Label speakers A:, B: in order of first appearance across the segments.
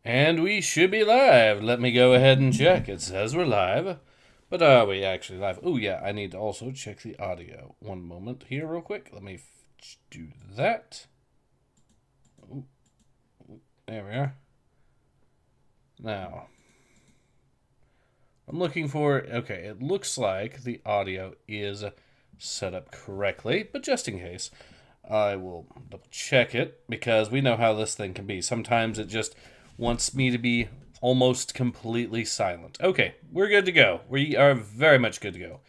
A: And we should be live. Let me go ahead and check. It says we're live. But are we actually live? Oh, yeah, I need to also check the audio. One moment here real quick. Let me do that. Ooh, there we are. Now, I'm looking for... Okay, it looks like the audio is set up correctly. But just in case, I will double check it. Because we know how this thing can be. Sometimes it just wants me to be almost completely silent. Okay, we're good to go. We are very much good to go.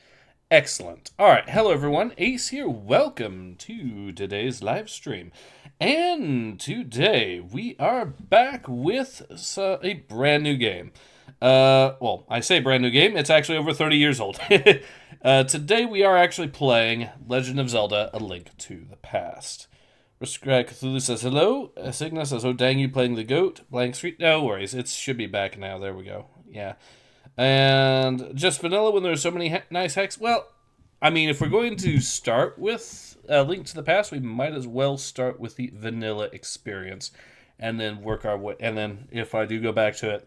A: Excellent. All right, hello everyone. Ace here. Welcome to today's live stream. And today we are back with a brand new game. Well, I say brand new game. It's actually over 30 years old. Today we are actually playing Legend of Zelda: A Link to the Past. Cthulhu says hello. Signa says, oh dang, you playing the goat. Blank Street, no worries. It should be back now. There we go. Yeah. And just vanilla when there's so many nice hacks. Well, I mean, if we're going to start with Link to the Past, we might as well start with the vanilla experience and then work our way. And then if I do go back to it,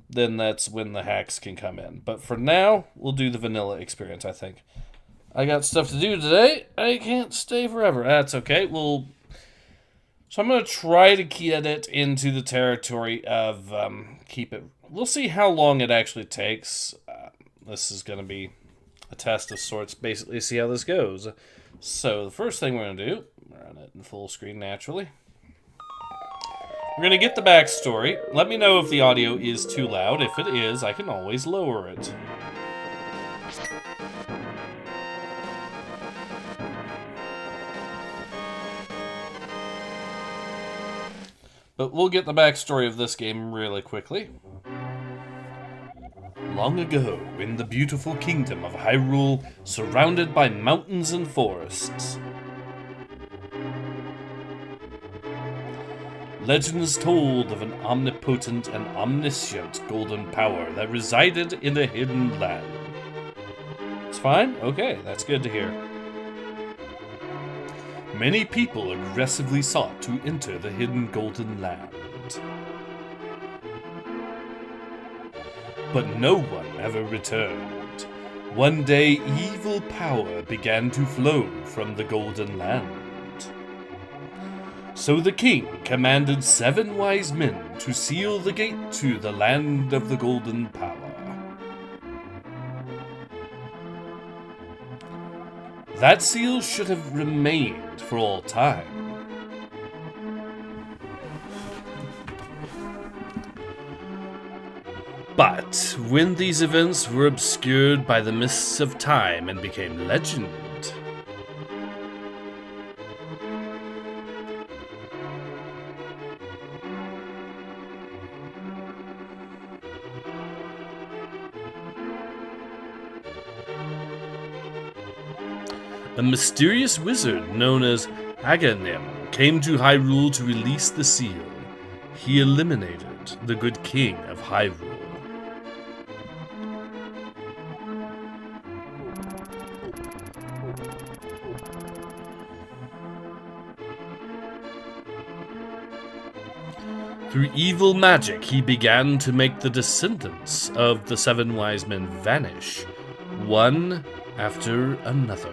A: then that's when the hacks can come in. But for now, we'll do the vanilla experience, I think. I got stuff to do today. I can't stay forever. That's okay. So I'm going to try to get it into the territory of keep it. We'll see how long it actually takes. This is going to be a test of sorts, basically, see how this goes. So the first thing we're going to do, run it in full screen naturally. We're going to get the backstory. Let me know if the audio is too loud. If it is, I can always lower it. But we'll get the backstory of this game really quickly. Long ago, in the beautiful kingdom of Hyrule, surrounded by mountains and forests, legends told of an omnipotent and omniscient golden power that resided in a hidden land. It's fine? Okay, that's good to hear. Many people aggressively sought to enter the hidden golden land. But no one ever returned. One day, evil power began to flow from the golden land. So the king commanded 7 wise men to seal the gate to the land of the golden power. That seal should have remained for all time. But when these events were obscured by the mists of time and became legend, a mysterious wizard known as Aghanim came to Hyrule to release the seal. He eliminated the good king of Hyrule. Through evil magic, he began to make the descendants of the 7 wise men vanish, one after another.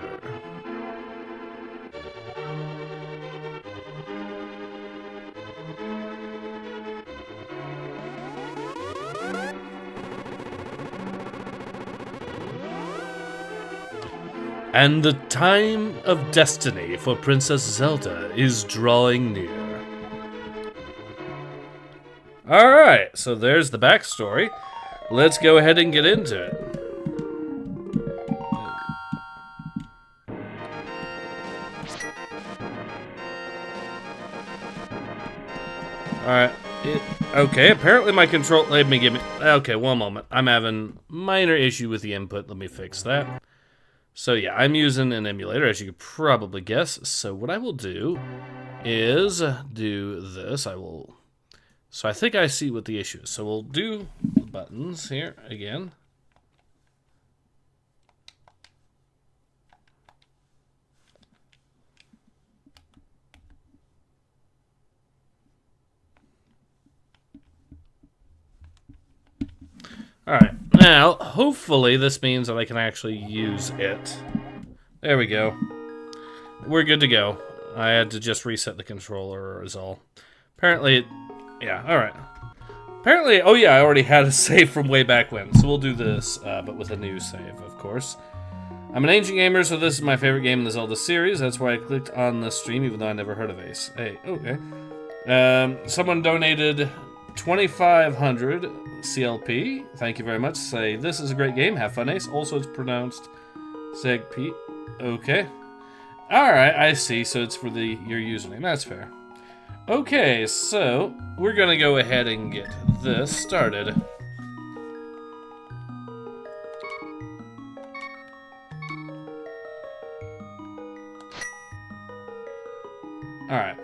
A: And the time of destiny for Princess Zelda is drawing near. Alright, so there's the backstory. Let's go ahead and get into it. Alright. Okay, apparently my control... Let me give me... Okay, one moment. I'm having minor issue with the input. Let me fix that. So yeah, I'm using an emulator, as you could probably guess. So what I will do is do this. So I think I see what the issue is. So we'll do the buttons here again. Alright, now, hopefully this means that I can actually use it. There we go. We're good to go. I had to just reset the controller is all. Apparently, yeah, alright. Apparently, oh yeah, I already had a save from way back when, so we'll do this, but with a new save, of course. I'm an ancient gamer, so this is my favorite game in the Zelda series. That's why I clicked on the stream, even though I never heard of Ace. Hey, okay. Someone donated 2,500 CLP. Thank you very much. Say, this is a great game. Have fun, Ace. Also, it's pronounced Segp. Okay. Alright, I see. So it's for your username. That's fair. Okay, so we're going to go ahead and get this started. Alright.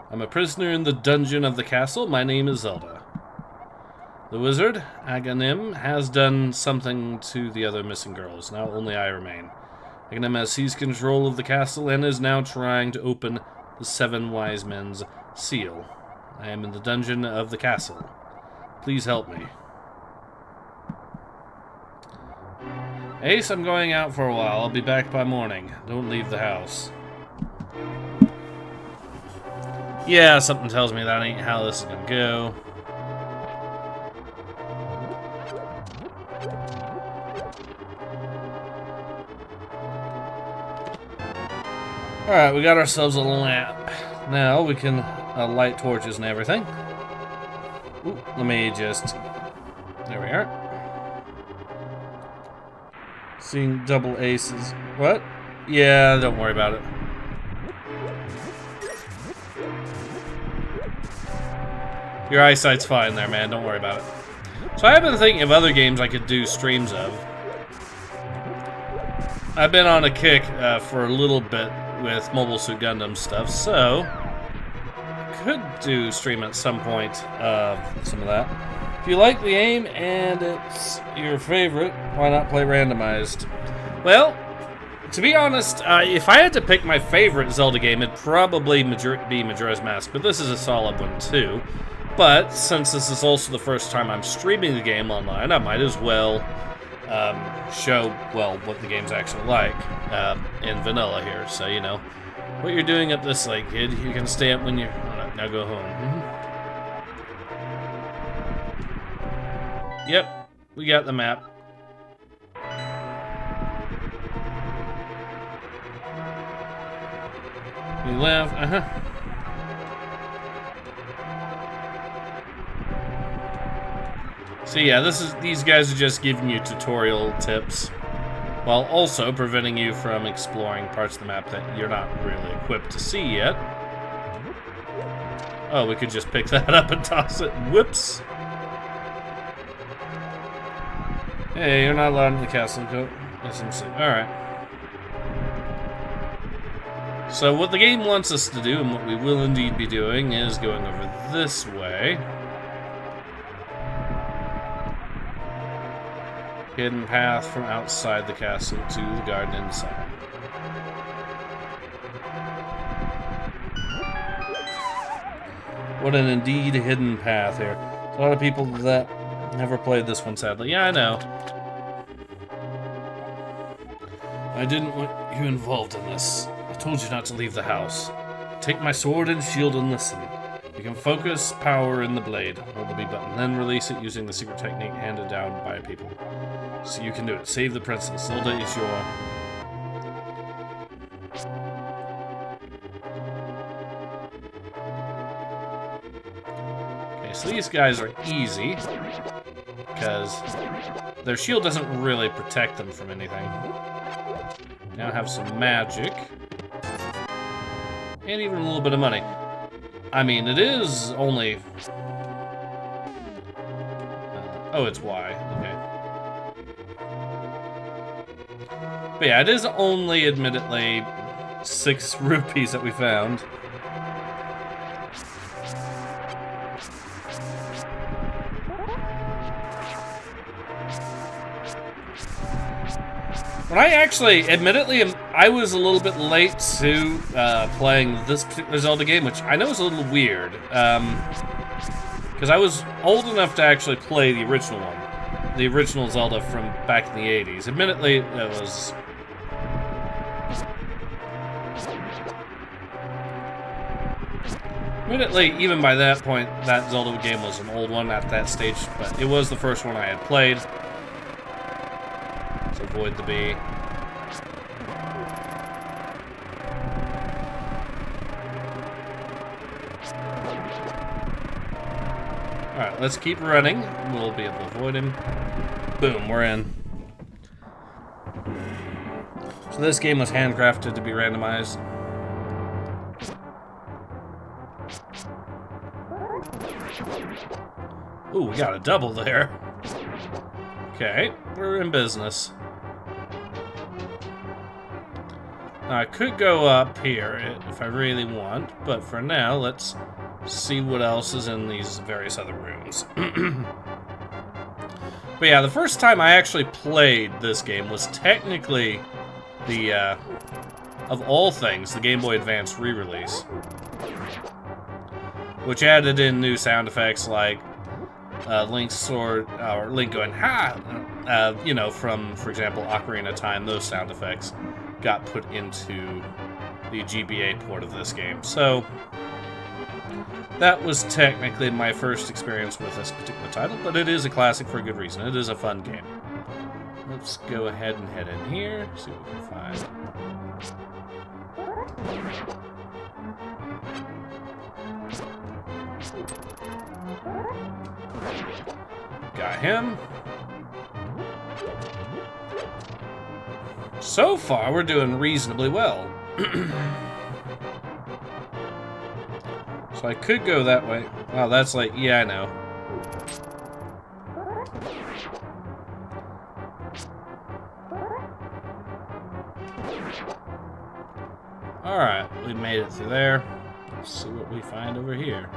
A: I'm a prisoner in the dungeon of the castle. My name is Zelda. The wizard, Aghanim, has done something to the other missing girls. Now only I remain. Aghanim has seized control of the castle and is now trying to open the 7 wise men's seal. I am in the dungeon of the castle. Please help me. Ace, I'm going out for a while. I'll be back by morning. Don't leave the house. Yeah, something tells me that ain't how this is gonna go. Alright, we got ourselves a lamp. Now we can light torches and everything. Ooh, let me just... There we are. Seeing double aces. What? Yeah, don't worry about it. Your eyesight's fine there, man. Don't worry about it. So I've been thinking of other games I could do streams of. I've been on a kick for a little bit with Mobile Suit Gundam stuff, so could do stream at some point of some of that. If you like the game and it's your favorite, why not play randomized? Well, to be honest, if I had to pick my favorite Zelda game, it'd probably be Majora's Mask, but this is a solid one too. But since this is also the first time I'm streaming the game online, I might as well show, well, what the game's actually like in vanilla here. So, you know, what you're doing up this late, kid, you can stay up when you're... Oh, now go home. Yep, we got the map. We left, So yeah, these guys are just giving you tutorial tips, while also preventing you from exploring parts of the map that you're not really equipped to see yet. Oh, we could just pick that up and toss it. Whoops. Hey, you're not allowed in the castle. Go SMC. Alright. So what the game wants us to do, and what we will indeed be doing, is going over this way. Hidden path from outside the castle to the garden inside. What an indeed hidden path here. There's a lot of people that never played this one, sadly. Yeah, I know. I didn't want you involved in this. I told you not to leave the house. Take my sword and shield and listen. You can focus power in the blade. Hold the B button, then release it using the secret technique handed down by people. So you can do it. Save the princess. Zelda is your... Okay, so these guys are easy, because their shield doesn't really protect them from anything. Now have some magic. And even a little bit of money. I mean, it is only... oh, it's Y. Okay. But yeah, it is only, admittedly, 6 rupees that we found. When I actually, admittedly, I was a little bit late to playing this particular Zelda game, which I know is a little weird. Because I was old enough to actually play the original one. The original Zelda from back in the 80s. Admittedly, it was... Admittedly, even by that point, that Zelda game was an old one at that stage, but it was the first one I had played. Let's avoid the bee. Alright, let's keep running. We'll be able to avoid him. Boom, we're in. So this game was handcrafted to be randomized. Ooh, we got a double there. Okay, we're in business. Now, I could go up here if I really want, but for now, let's see what else is in these various other rooms. But yeah, the first time I actually played this game was technically the, of all things, the Game Boy Advance re-release. Which added in new sound effects like Link's sword, or Link going, ha! You know, from, for example, Ocarina of Time, those sound effects got put into the GBA port of this game. So, that was technically my first experience with this particular title, but it is a classic for a good reason. It is a fun game. Let's go ahead and head in here, see what we can find. Got him. So far, we're doing reasonably well. So I could go that way. Wow, that's like, yeah, I know. Alright, we made it through there. Let's see what we find over here.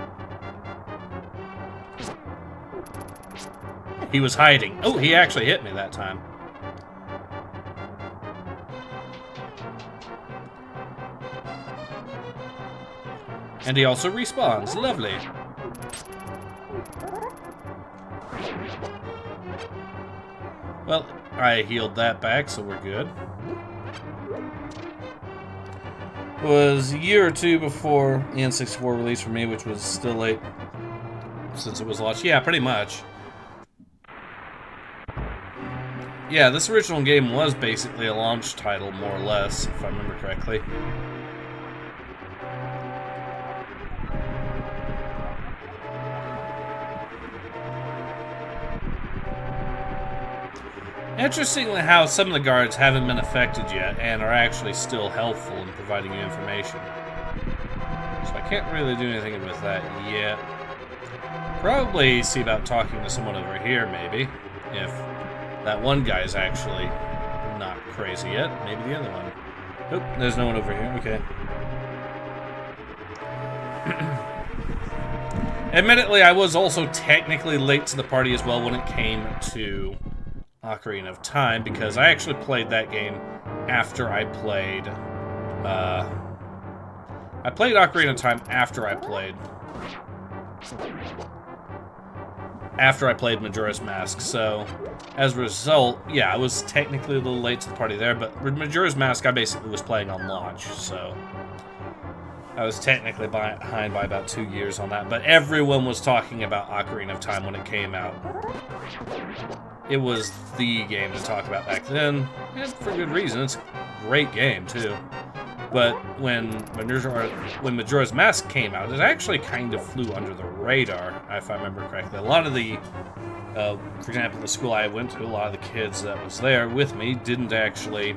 A: He was hiding. Oh, he actually hit me that time. And he also respawns. Lovely. Well, I healed that back, so we're good. It was a year or two before the N64 release for me, which was still late since it was launched. Yeah, pretty much. Yeah, this original game was basically a launch title, more or less, if I remember correctly. Interestingly how some of the guards haven't been affected yet and are actually still helpful in providing you information. So I can't really do anything with that yet. Probably see about talking to someone over here, maybe. If that one guy's actually not crazy yet. Maybe the other one. Nope, there's no one over here. Okay. Admittedly, I was also technically late to the party as well when it came to Ocarina of Time, because I actually played that game after I played, Ocarina of Time after I played Majora's Mask, so as a result, yeah, I was technically a little late to the party there, but Majora's Mask I basically was playing on launch, so I was technically behind by about 2 years on that, but everyone was talking about Ocarina of Time when it came out. It was the game to talk about back then, and for good reason. It's a great game, too. But when Majora's Mask came out, it actually kind of flew under the radar, if I remember correctly. A lot of the, for example, the school I went to, a lot of the kids that was there with me didn't actually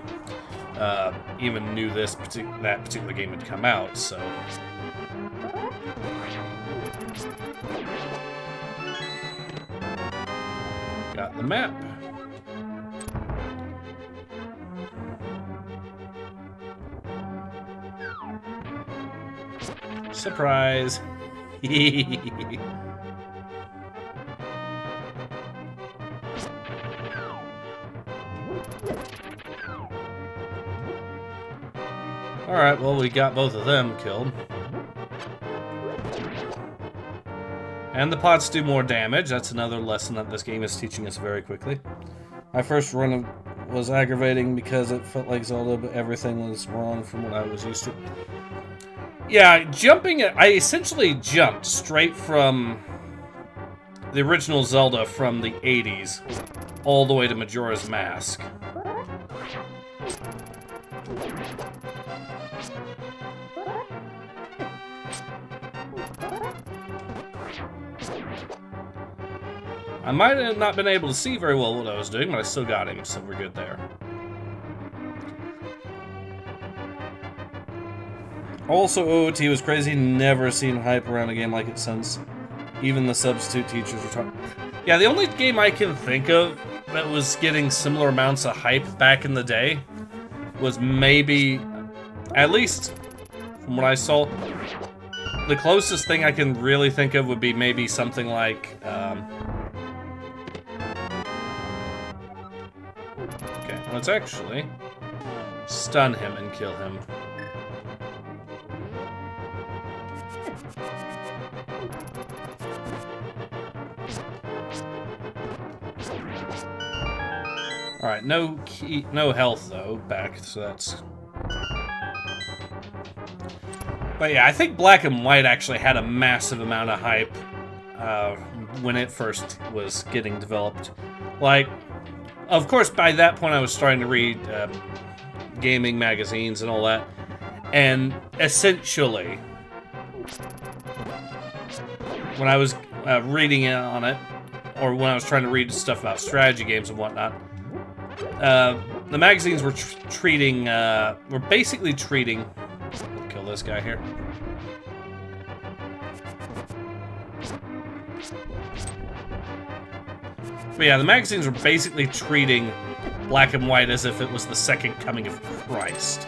A: even knew that particular game had come out, so... Got the map. Surprise! Alright, well, we got both of them killed. And the pots do more damage. That's another lesson that this game is teaching us very quickly. My first run was aggravating because it felt like Zelda, but everything was wrong from what I was used to. Yeah, I essentially jumped straight from the original Zelda from the 80s all the way to Majora's Mask. I might have not been able to see very well what I was doing, but I still got him, so we're good there. Also, OOT was crazy. Never seen hype around a game like it since. Even the substitute teachers were talking. Yeah, the only game I can think of that was getting similar amounts of hype back in the day was maybe, at least from what I saw, the closest thing I can really think of would be maybe something like, okay, let's actually stun him and kill him. Alright, no health though, back, so that's... But yeah, I think Black and White actually had a massive amount of hype when it first was getting developed. Like, of course, by that point I was starting to read gaming magazines and all that, and essentially, when I was reading on it, or when I was trying to read stuff about strategy games and whatnot, the magazines were basically treating... We'll kill this guy here. But yeah, the magazines were basically treating Black and White as if it was the second coming of Christ.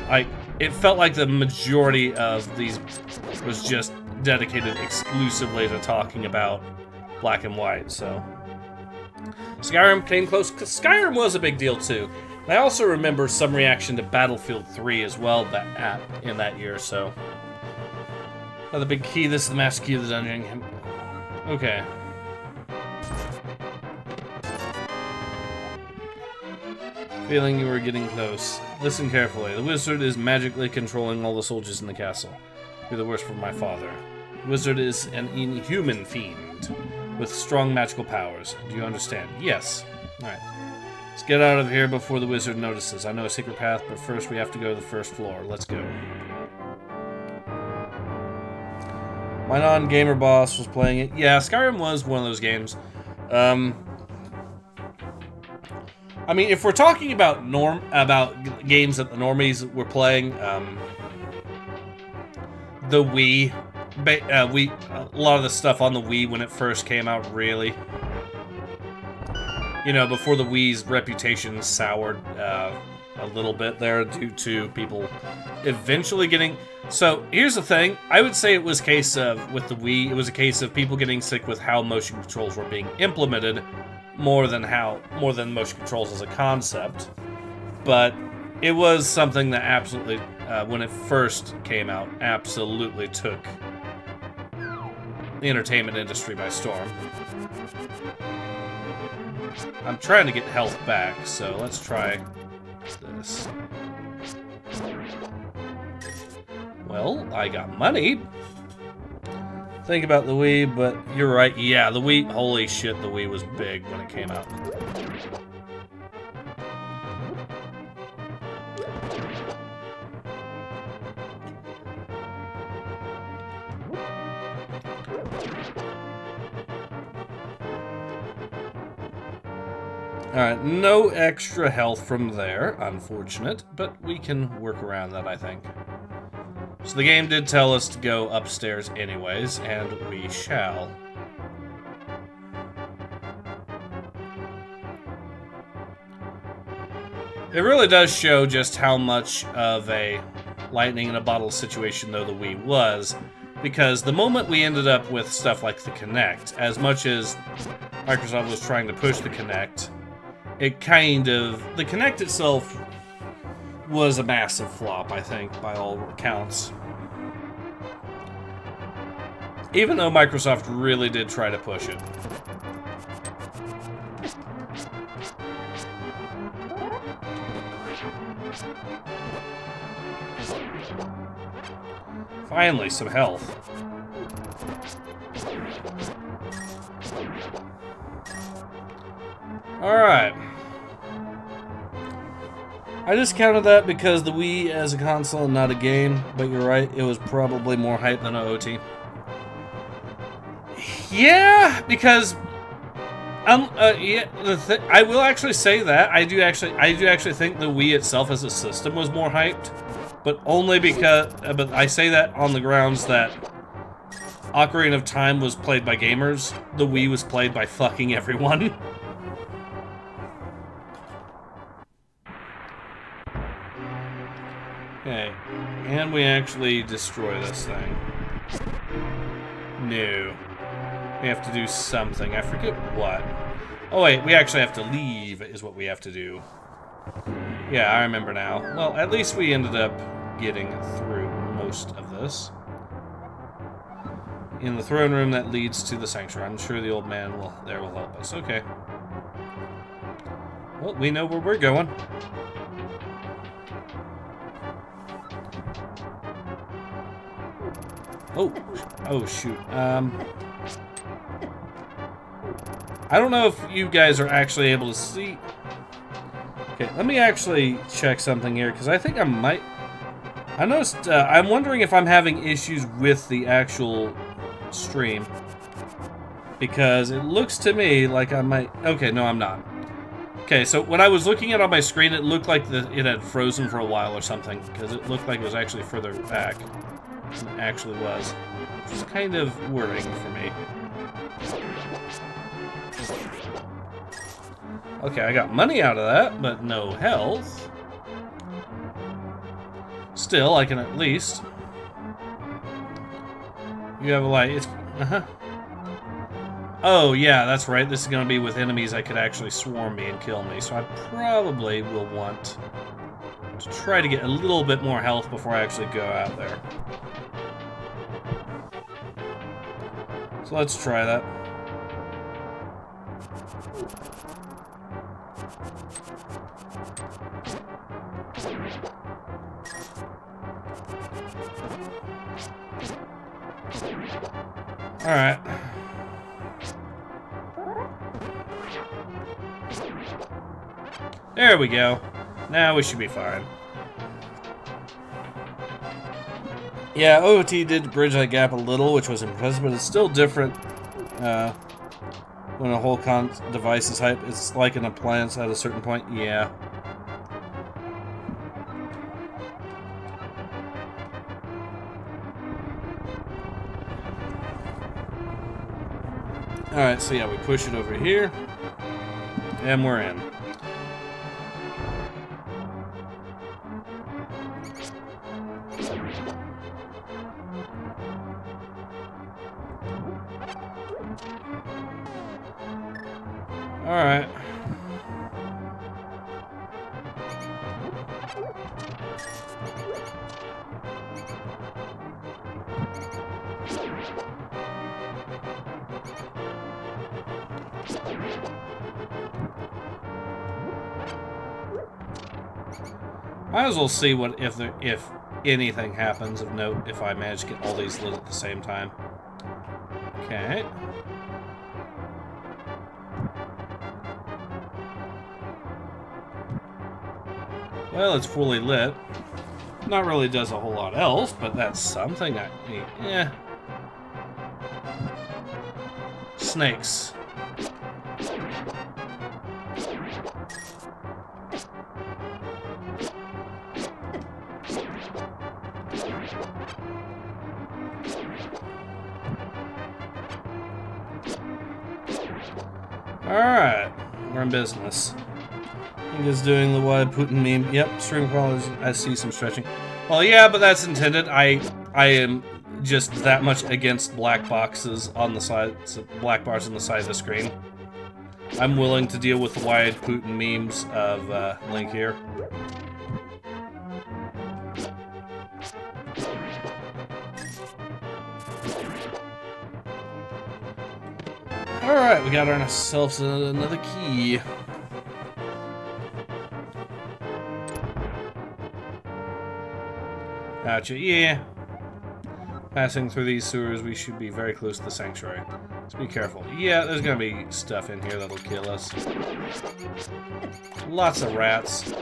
A: Like, it felt like the majority of these was just dedicated exclusively to talking about Black and White, so... Skyrim came close, because Skyrim was a big deal too. And I also remember some reaction to Battlefield 3 as well in that year, so... Another big key, this is the master key of the dungeon. Okay. Feeling you were getting close. Listen carefully. The wizard is magically controlling all the soldiers in the castle. You're the worst for my father. The wizard is an inhuman fiend with strong magical powers. Do you understand? Yes. Alright. Let's get out of here before the wizard notices. I know a secret path, but first we have to go to the first floor. Let's go. My non-gamer boss was playing it. Yeah, Skyrim was one of those games. I mean, if we're talking about games that the normies were playing, the Wii, a lot of the stuff on the Wii when it first came out, really, you know, before the Wii's reputation soured a little bit there due to people eventually getting. So here's the thing: I would say it was a case of with the Wii, it was a case of people getting sick with how motion controls were being implemented. More than motion controls as a concept, but it was something that absolutely, when it first came out, absolutely took the entertainment industry by storm. I'm trying to get health back, so let's try this. Well, I got money. Think about the Wii, but you're right. Yeah, the Wii, holy shit, the Wii was big when it came out. Alright, no extra health from there, unfortunate, but we can work around that, I think. So the game did tell us to go upstairs anyways, and we shall. It really does show just how much of a lightning in a bottle situation though the Wii was, because the moment we ended up with stuff like the Kinect, as much as Microsoft was trying to push the Kinect, the Kinect itself was a massive flop, I think, by all accounts. Even though Microsoft really did try to push it. Finally, some health. Alright. I discounted that because the Wii as a console and not a game, but you're right, it was probably more hype than OOT. Yeah, because yeah, I will actually say that I do actually think the Wii itself as a system was more hyped, but only because but I say that on the grounds that Ocarina of Time was played by gamers, the Wii was played by fucking everyone. Okay, and we actually destroy this thing. No. We have to do something. I forget what. Oh wait, we actually have to leave is what we have to do. Yeah, I remember now. Well, at least we ended up getting through most of this. In the throne room that leads to the sanctuary. I'm sure the old man will help us. Okay. Well, we know where we're going. Oh shoot. I don't know if you guys are actually able to see. Okay, let me actually check something here, because I think I might. I noticed. I'm wondering if I'm having issues with the actual stream, because it looks to me like I might. Okay, no, I'm not. Okay, so when I was looking at it on my screen, it looked like it had frozen for a while or something, because it looked like it was actually further back than it actually was, which is kind of worrying for me. Okay, I got money out of that, but no health. Still, I can at least. You have a light. It's Oh yeah, that's right. This is gonna be with enemies that could actually swarm me and kill me. So I probably will want to try to get a little bit more health before I actually go out there. So let's try that. Alright. There we go. Now we should be fine. Yeah, OOT did bridge that gap a little, which was impressive, but it's still different when a whole device is hyped. It's like an appliance at a certain point. Yeah. Alright, so yeah, we push it over here, and we're in. Alright. Might as well see what if anything happens of note if I manage to get all these lit at the same time. Okay. Well, it's fully lit. Not really does a whole lot else, but that's something. Yeah. Snakes. Alright, we're in business. I think it's doing the wide Putin meme. Yep, stream crawlers, I see some stretching. Well, yeah, but that's intended. I am just that much against black boxes on the side, black bars on the side of the screen. I'm willing to deal with the wide Putin memes of Link here. Alright, we got ourselves another key. Gotcha, yeah. Passing through these sewers, we should be very close to the sanctuary. Let's be careful. Yeah, there's gonna be stuff in here that'll kill us. Lots of rats.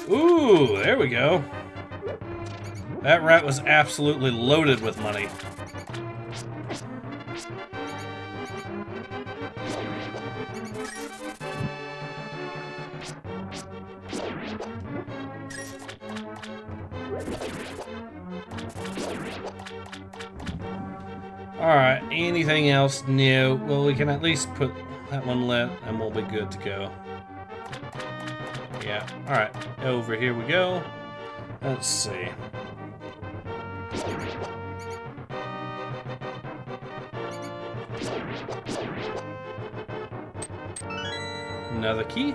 A: Ooh, there we go. That rat was absolutely loaded with money. Alright, anything else new? Well, we can at least put that one lit and we'll be good to go. Yeah, alright, over here we go. Let's see. Another key.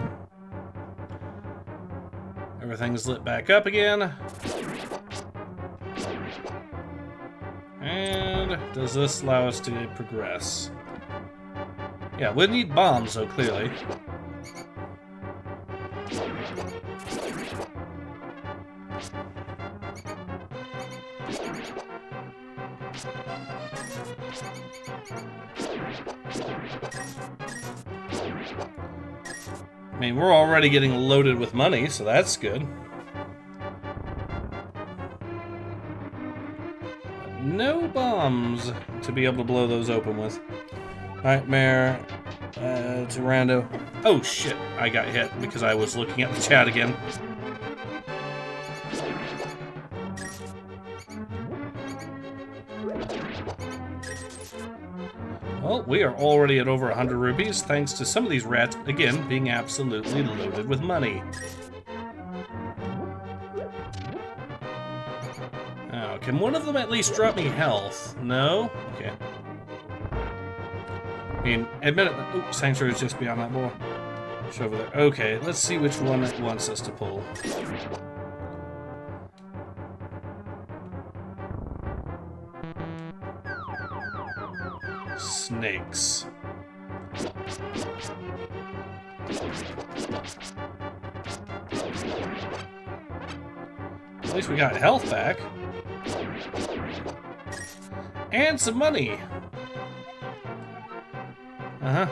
A: Everything's lit back up again. And does this allow us to progress? Yeah, we need bombs, though, clearly. I mean, we're already getting loaded with money, so that's good. But no bombs to be able to blow those open with. Nightmare to rando. Oh shit, I got hit because I was looking at the chat again. Well, we are already at over 100 rupees, thanks to some of these rats, again, being absolutely loaded with money. Oh, can one of them at least drop me health? No? Okay. I mean, admit it. Oh, Sanctuary is just beyond that wall. It's over there. Okay, let's see which one it wants us to pull. Snakes. At least we got health back. And some money. Uh-huh.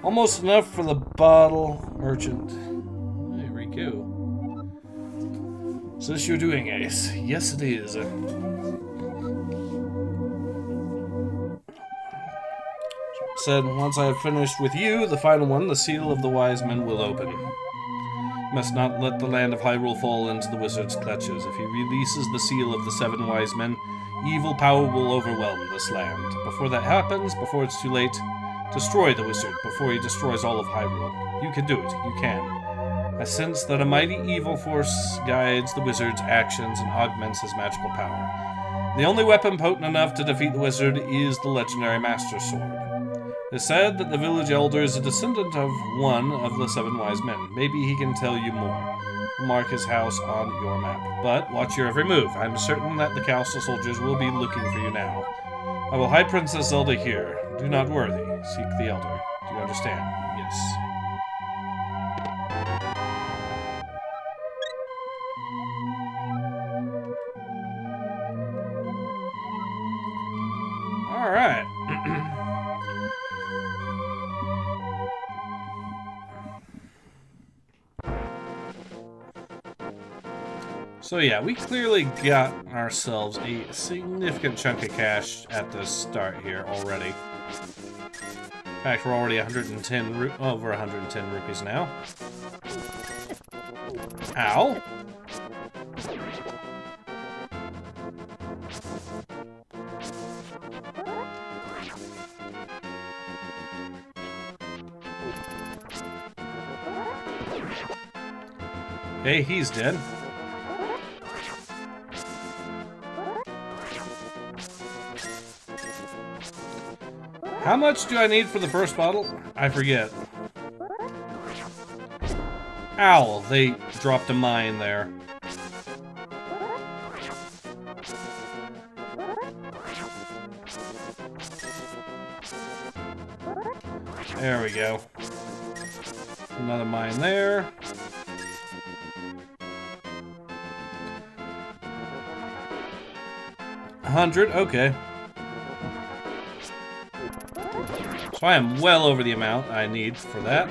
A: Almost enough for the bottle merchant. There we go. Is this you're doing, Ace? Yes, it is. Said, once I have finished with you, the final one, the seal of the wise men will open. Must not let the land of Hyrule fall into the wizard's clutches. If he releases the seal of the 7 wise men, evil power will overwhelm this land. Before that happens, before it's too late, destroy the wizard before he destroys all of Hyrule. You can do it. You can. I sense that a mighty evil force guides the wizard's actions and augments his magical power. The only weapon potent enough to defeat the wizard is the legendary Master Sword. It is said that the village elder is a descendant of one of the 7 wise men. Maybe he can tell you more. Mark his house on your map. But watch your every move. I'm certain that the castle soldiers will be looking for you now. I will hide Princess Zelda here. Do not worry. Seek the elder. Do you understand? Yes. Alright. So yeah, we clearly got ourselves a significant chunk of cash at the start here already. In fact, we're already over 110 rupees now. Ow! Okay, he's dead. How much do I need for the first bottle? I forget. Ow, they dropped a mine there. There we go. Another mine there. $100, okay. So I am well over the amount I need for that.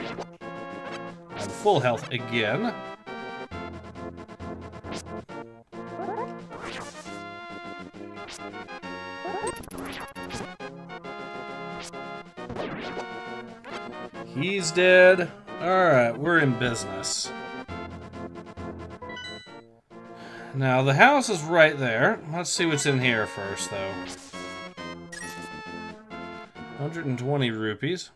A: I'm full health again. He's dead. Alright, we're in business. Now, the house is right there. Let's see what's in here first, though. 120 rupees.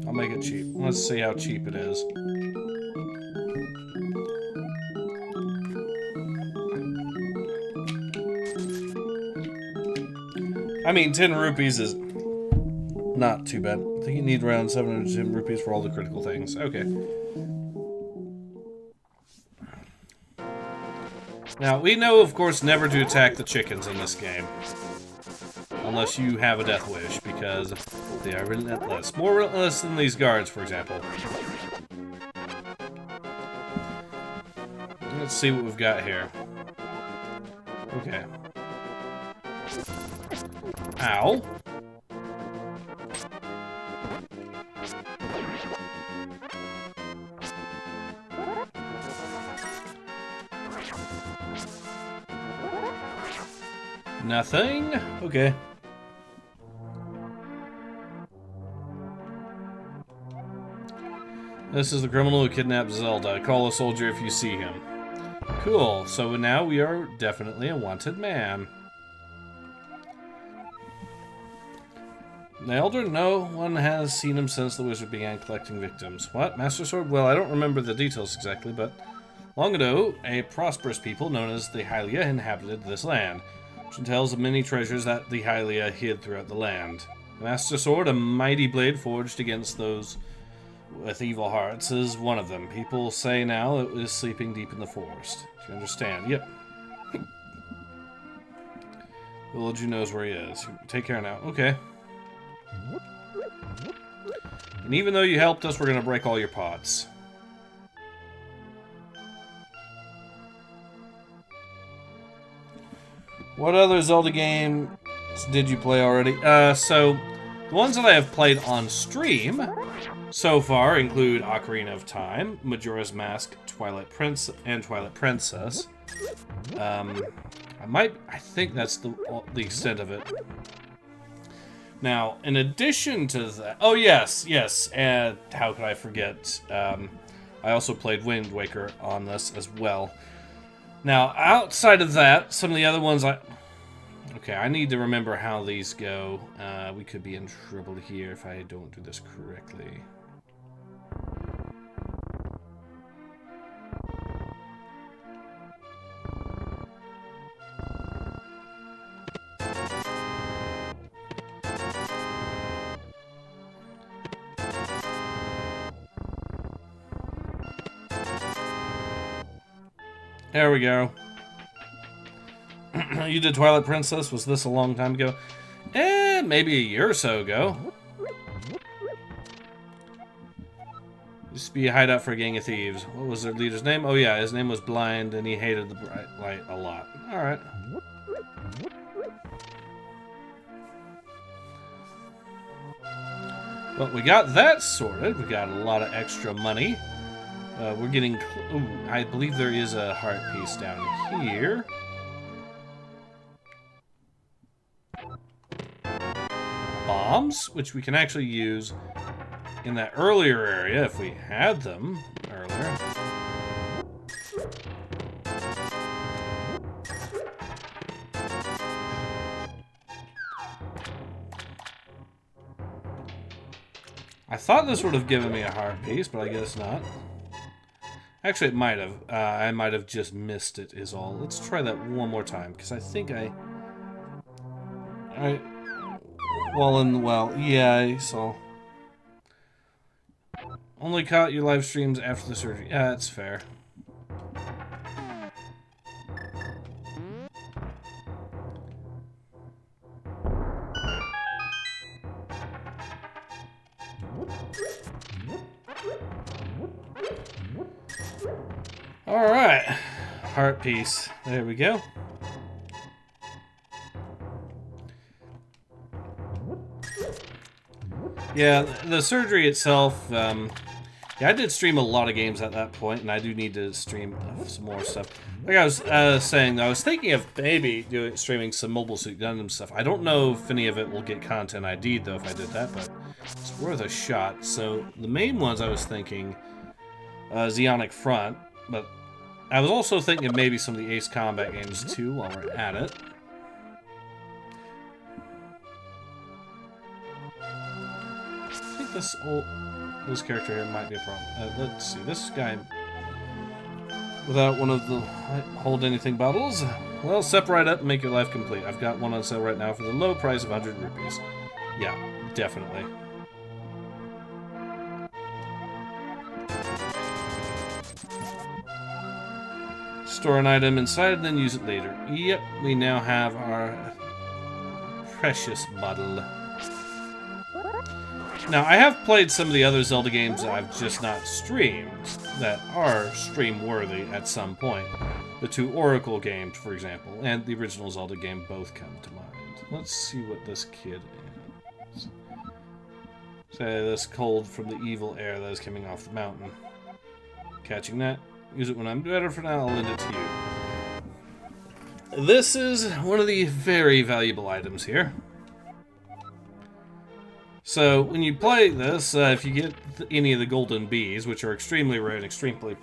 A: I'll make it cheap. Let's see how cheap it is. I mean, 10 rupees is not too bad. I think you need around 710 rupees for all the critical things. Okay. Now, we know, of course, never to attack the chickens in this game. Unless you have a death wish, because they are relentless. More relentless than these guards, for example. Let's see what we've got here. Okay. Ow. Nothing? Okay. This is the criminal who kidnapped Zelda. Call a soldier if you see him. Cool. So now we are definitely a wanted man. The Elder, no one has seen him since the wizard began collecting victims. What? Master Sword? Well, I don't remember the details exactly, but long ago, a prosperous people known as the Hylia inhabited this land. Which tells of many treasures that the Hylia hid throughout the land. The Master Sword, a mighty blade forged against those with evil hearts, is one of them. People say now it is sleeping deep in the forest. Do you understand? Yep. Villager knows where he is. Take care now. Okay. And even though you helped us, we're going to break all your pots. What other Zelda games did you play already? So, the ones that I have played on stream so far include Ocarina of Time, Majora's Mask, Twilight Prince, and Twilight Princess. I think that's the extent of it. Now, in addition to that... Oh, yes, and how could I forget? I also played Wind Waker on this as well. Now, outside of that, some of the other ones Okay, I need to remember how these go. We could be in trouble here if I don't do this correctly. There we go. You did Twilight Princess? Was this a long time ago? Maybe a year or so ago. Used to be a hideout for a gang of thieves. What was their leader's name? Oh yeah, his name was Blind, and he hated the bright light a lot. Alright. Well, we got that sorted. We got a lot of extra money. We're getting... Ooh, I believe there is a heart piece down here. Bombs, which we can actually use in that earlier area if we had them earlier. I thought this would have given me a heart piece, but I guess not. Actually, it might have. I might have just missed it, is all. Let's try that one more time, because I think well, yeah, I saw. Only caught your live streams after the surgery. Yeah, that's fair. Alright. Heart piece. There we go. Yeah, the surgery itself, yeah, I did stream a lot of games at that point, and I do need to stream some more stuff. Like I was saying, I was thinking of maybe streaming some Mobile Suit Gundam stuff. I don't know if any of it will get content ID'd, though, if I did that, but it's worth a shot. So, the main ones I was thinking, Zeonic Front, but I was also thinking of maybe some of the Ace Combat games, too, while we're at it. I think this character here might be a problem. Let's see, this guy, without one of the hold anything bottles, well, step right up and make your life complete. I've got one on sale right now for the low price of 100 rupees. Yeah, definitely. Store an item inside and then use it later. Yep, we now have our precious bottle. Now, I have played some of the other Zelda games that I've just not streamed that are stream-worthy at some point. The two Oracle games, for example, and the original Zelda game both come to mind. Let's see what this kid is. Say this cold from the evil air that is coming off the mountain. Catching that. Use it when I'm better. For now, I'll lend it to you. This is one of the very valuable items here. So, when you play this, if you get any of the golden bees, which are extremely rare and extremely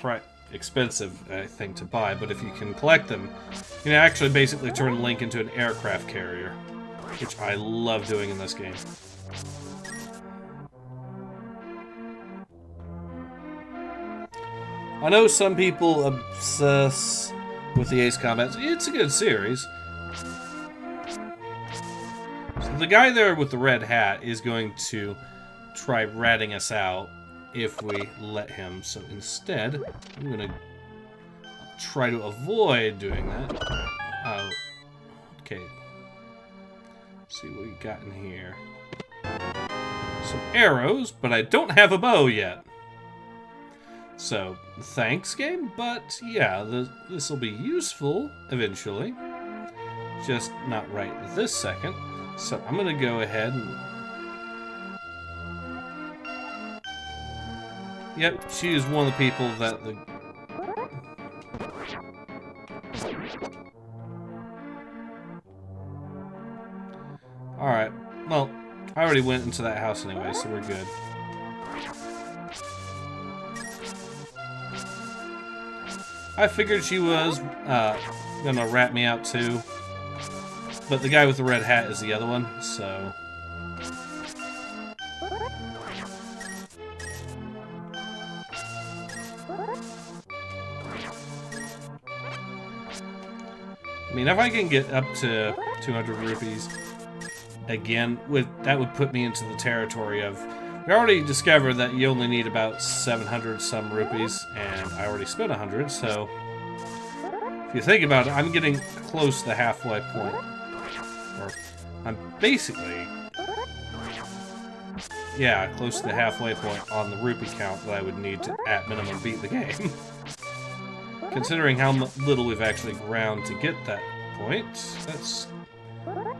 A: expensive, I think, to buy, but if you can collect them, you can actually basically turn Link into an aircraft carrier, which I love doing in this game. I know some people obsess with the Ace Combat. It's a good series. So the guy there with the red hat is going to try ratting us out if we let him. So instead, I'm going to try to avoid doing that. Oh, okay. Let's see what we got in here. Some arrows, but I don't have a bow yet. So, thanks, game, but yeah, this will be useful eventually. Just not right this second. So, I'm going to go ahead and... Yep, she is one of the people that the... Alright, well, I already went into that house anyway, so we're good. I figured she was gonna rat me out too, but the guy with the red hat is the other one, so... I mean, if I can get up to 200 rupees again, that would put me into the territory of... We already discovered that you only need about 700 some rupees, and I already spent 100, so... If you think about it, I'm getting close to the halfway point. Or, I'm basically... Yeah, close to the halfway point on the rupee count that I would need to, at minimum, beat the game. Considering how little we've actually ground to get that point, that's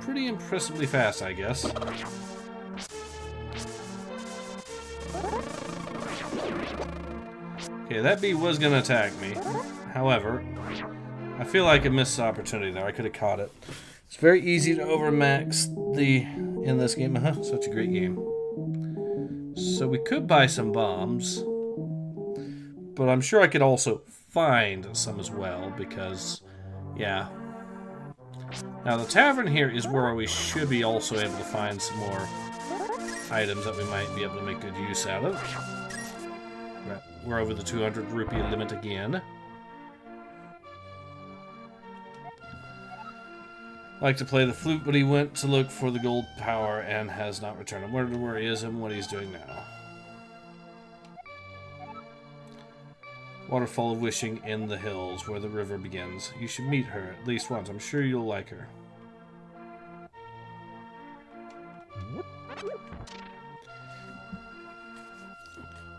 A: pretty impressively fast, I guess. Okay, that bee was gonna attack me. However, I feel like I missed the opportunity there. I could have caught it. It's very easy to overmax in this game. Such a great game. So we could buy some bombs, but I'm sure I could also find some as well, because, yeah. Now, the tavern here is where we should be also able to find some more items that we might be able to make good use out of. Right, we're over the 200 rupee limit again. Like to play the flute, but he went to look for the gold power and has not returned. I wonder where he is and what he's doing now. Waterfall of Wishing in the hills, where the river begins. You should meet her at least once. I'm sure you'll like her.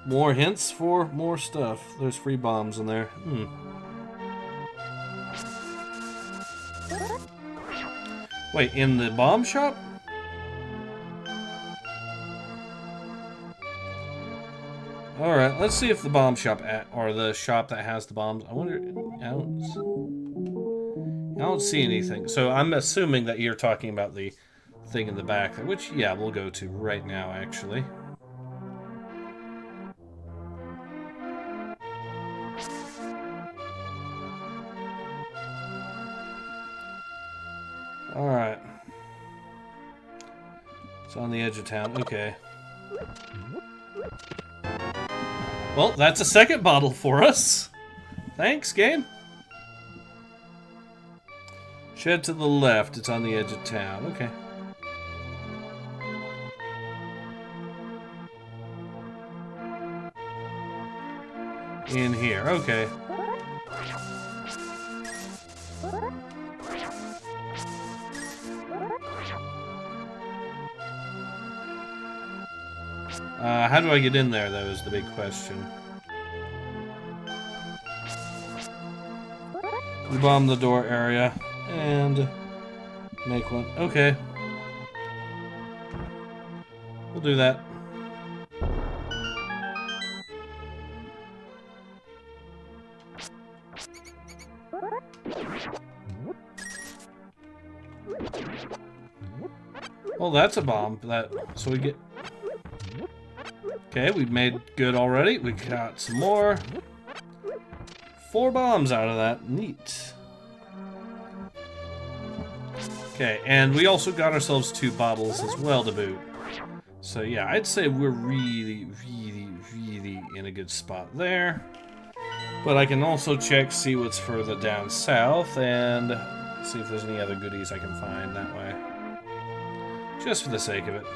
A: More hints for more stuff. There's free bombs in there. Wait, in the bomb shop? Alright, let's see if the bomb shop or the shop that has the bombs. I wonder. I don't see anything. So I'm assuming that you're talking about the thing in the back, which, yeah, we'll go to right now, actually. Alright. It's on the edge of town. Okay. Well, that's a second bottle for us. Thanks, game. Shed to the left. It's on the edge of town. Okay. In here. Okay. How do I get in there, though, is the big question. We bomb the door area and make one. Okay. We'll do that. Well, that's a bomb. So we get... Okay, we've made good already. We got some more. 4 bombs out of that. Neat. Okay, and we also got ourselves 2 bottles as well to boot. So yeah, I'd say we're really, really, really in a good spot there. But I can also check, see what's further down south, and see if there's any other goodies I can find that way. Just for the sake of it.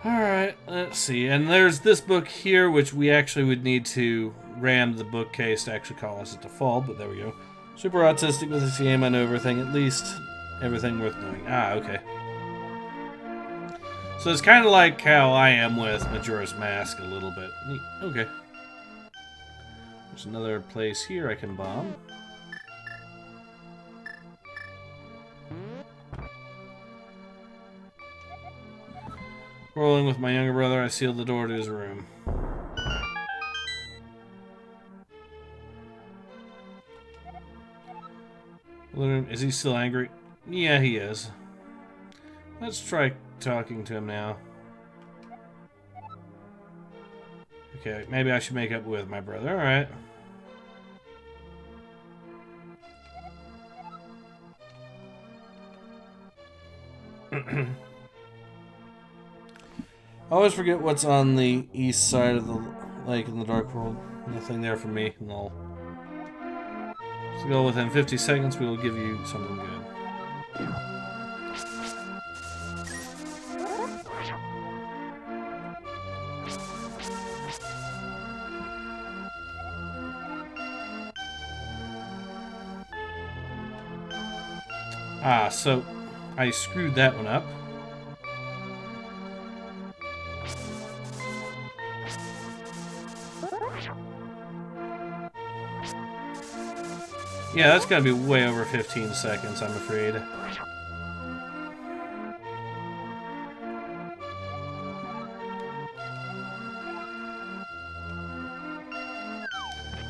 A: Alright, let's see. And there's this book here, which we actually would need to ram the bookcase to actually call us at default, but there we go. Super autistic with the CM and everything, at least everything worth knowing. Ah, okay. So it's kind of like how I am with Majora's Mask a little bit. Neat. Okay. There's another place here I can bomb. Rolling with my younger brother, I sealed the door to his room. Is he still angry? Yeah, he is. Let's try talking to him now. Okay, maybe I should make up with my brother. Alright. I always forget what's on the east side of the lake in the Dark World. Nothing there for me. No. So go within 50 seconds, we will give you something good. Ah, so I screwed that one up. Yeah, that's gonna be way over 15 seconds, I'm afraid.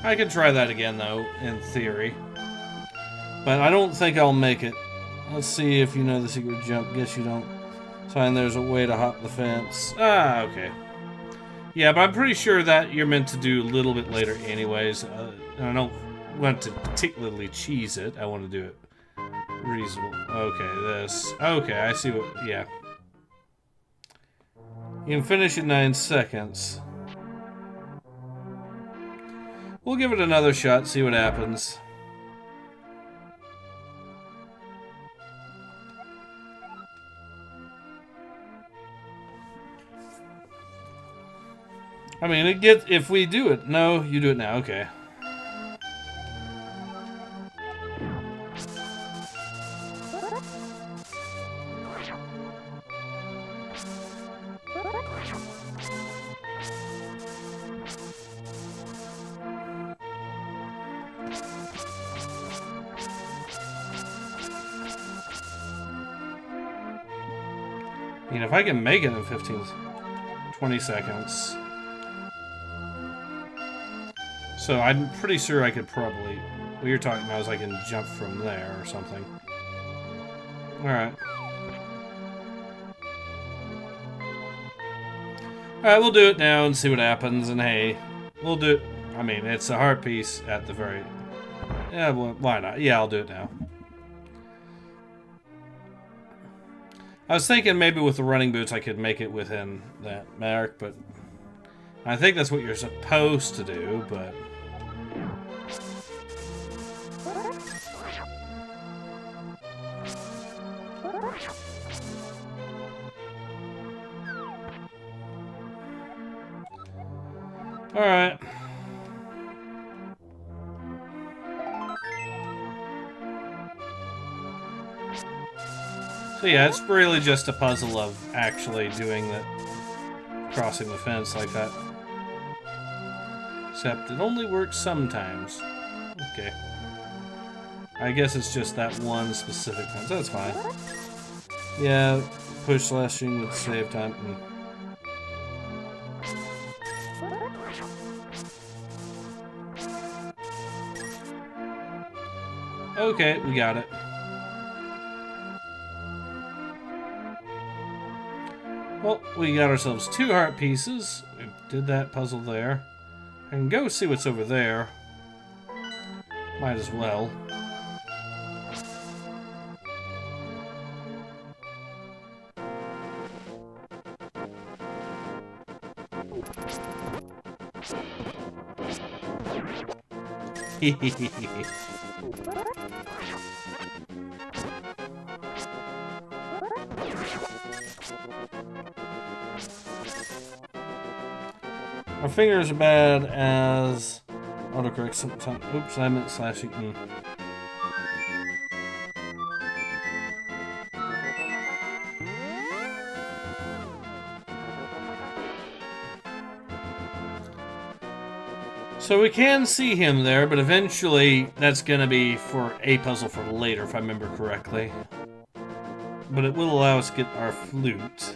A: I could try that again, though, in theory. But I don't think I'll make it. Let's see if you know the secret jump. Guess you don't. Sign there's a way to hop the fence. Ah, okay. Yeah, but I'm pretty sure that you're meant to do a little bit later anyways. I don't want to particularly cheese it. I want to do it reasonable. Okay, this. Okay, I see what... Yeah. You can finish in 9 seconds. We'll give it another shot, see what happens. I mean, it gets... If we do it... No, you do it now. Okay. I mean, if I can make it in 20 seconds. So I'm pretty sure I could probably... What you're talking about is I can jump from there or something. Alright. Alright, we'll do it now and see what happens. And hey, we'll do it. I mean, it's a heart piece at the very... Yeah, well, why not? Yeah, I'll do it now. I was thinking maybe with the running boots I could make it within that mark, but I think that's what you're supposed to do, but... Alright. So yeah, it's really just a puzzle of actually doing the crossing the fence like that. Except it only works sometimes. Okay. I guess it's just that one specific fence. That's fine. Yeah, push slashing would save time. Okay, we got it. Well, we got ourselves 2 heart pieces. We did that puzzle there. I can go see what's over there. Might as well. Hehehehe. Our fingers are bad as autocorrect sometimes. Oops, I meant slashing. So we can see him there, but eventually that's going to be for a puzzle for later, if I remember correctly. But it will allow us to get our flute.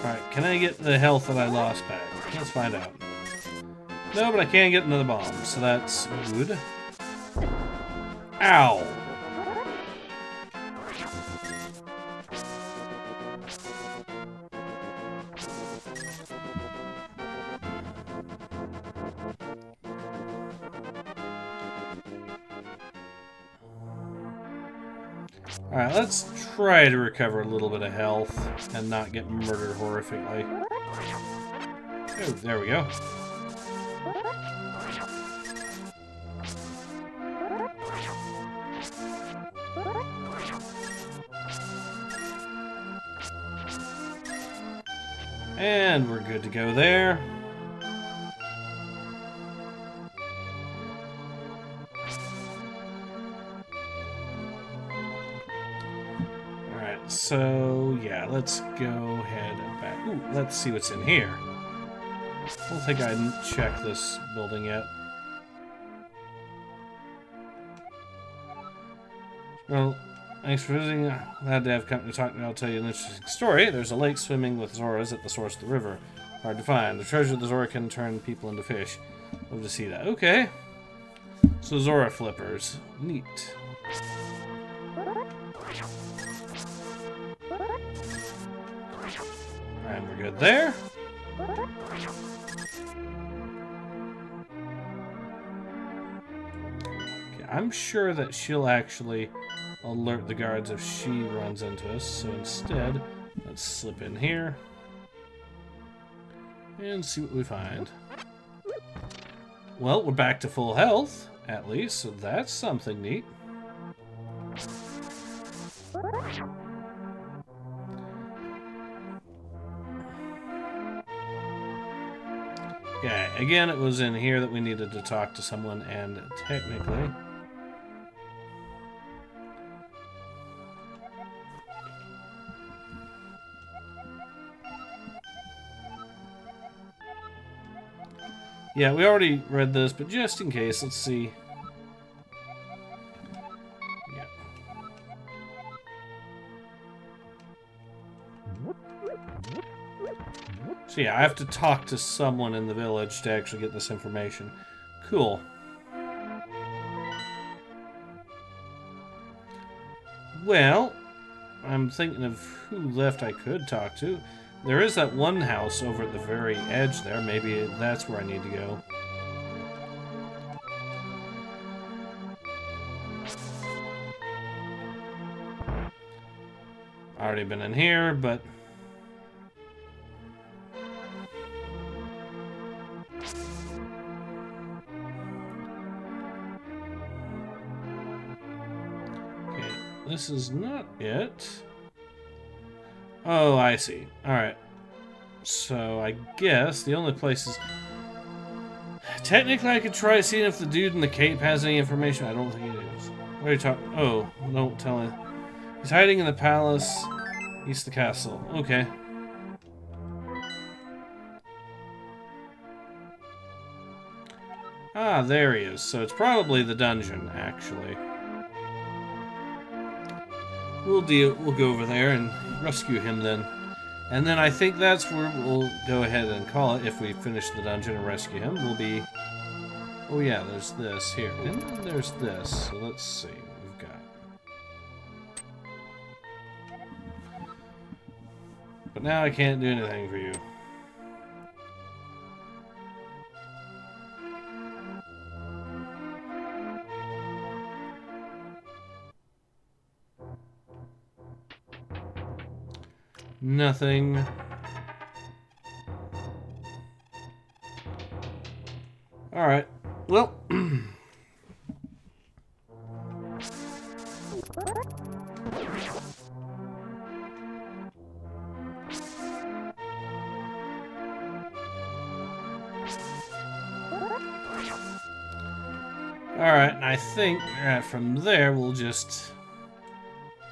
A: Alright, can I get the health that I lost back? Let's find out. No, but I can get another bomb, so that's good. Ow! Alright, let's try to recover a little bit of health and not get murdered horrifically. Oh, there we go. And we're good to go there. Alright, so yeah, let's go ahead and back. Ooh, let's see what's in here. I don't think I checked this building yet. Well, thanks for visiting. Glad to have company to talk to me. I'll tell you an interesting story. There's a lake swimming with Zoras at the source of the river. Hard to find. The treasure of the Zora can turn people into fish. Love to see that. Okay. So Zora flippers. Neat. And we're good there. Okay, I'm sure that she'll actually alert the guards if she runs into us. So instead, let's slip in here and see what we find. Well, we're back to full health, at least, so that's something neat. Yeah, again, it was in here that we needed to talk to someone, and technically... Yeah, we already read this, but just in case, let's see. Yeah. So yeah, I have to talk to someone in the village to actually get this information. Cool. Well, I'm thinking of who left I could talk to. There is that one house over at the very edge there. Maybe that's where I need to go. Already been in here, but... Okay, this is not it. Oh, I see. Alright. So, I guess the only places... Technically, I could try seeing if the dude in the cape has any information. I don't think he is. What are you talking... Oh, don't tell him. He's hiding in the palace, east of the castle. Okay. Ah, there he is. So it's probably the dungeon, actually. We'll go over there and rescue him then. And then I think that's where we'll go ahead and call it. If we finish the dungeon and rescue him, we'll be... Oh yeah, there's this here. And then there's this. So let's see what we've got. But now I can't do anything for you. Nothing. Alright. Well. Alright, and I think from there we'll just...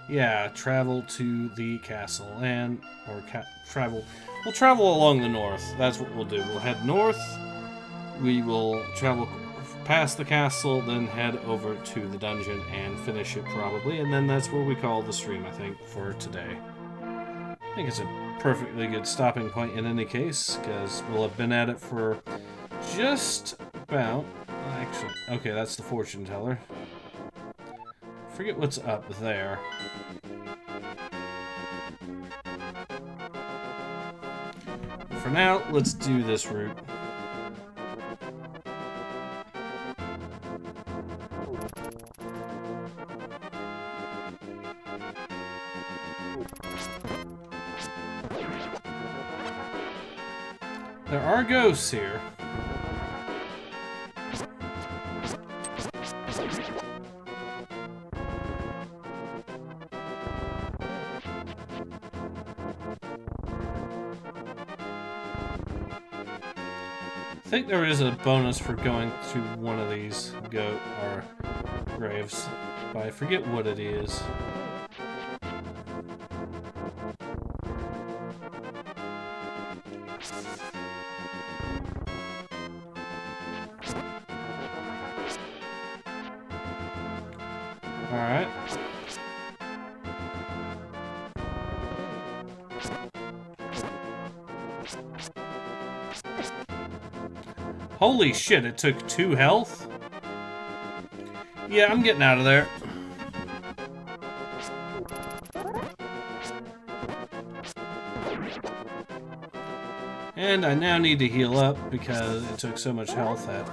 A: Yeah, travel to the castle and we'll travel along the north. That's what we'll do. We'll head north. We will travel past the castle, then head over to the dungeon and finish it probably. And then that's where we call the stream, I think, for today. I think it's a perfectly good stopping point in any case, because we'll have been at it for just about... Actually, okay, that's the fortune teller. Forget what's up there. For now, let's do this route. There are ghosts here. I think there is a bonus for going to one of these goat or graves, but I forget what it is. Alright. Holy shit, it took 2 health? Yeah, I'm getting out of there. And I now need to heal up because it took so much health that...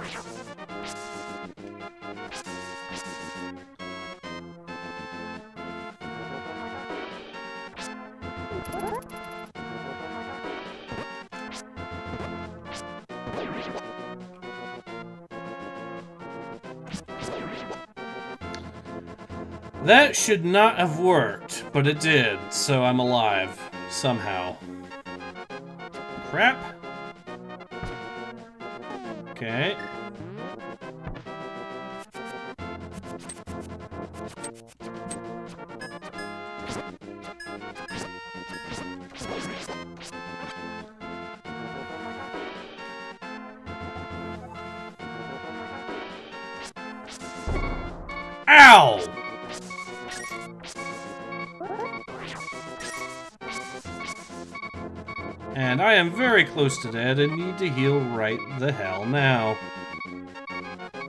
A: That should not have worked, but it did, so I'm alive. Somehow. Crap. Okay. Ow! And I am very close to dead and need to heal right the hell now.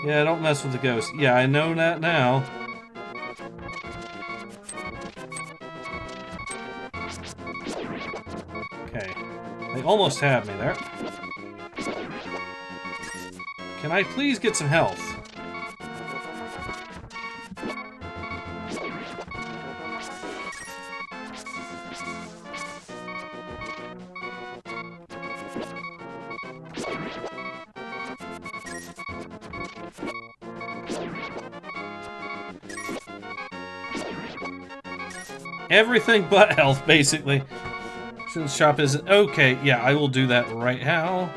A: Yeah, don't mess with the ghost. Yeah, I know that now. Okay. They almost had me there. Can I please get some health? Everything but health, basically. The shop isn't... Okay, yeah, I will do that right now.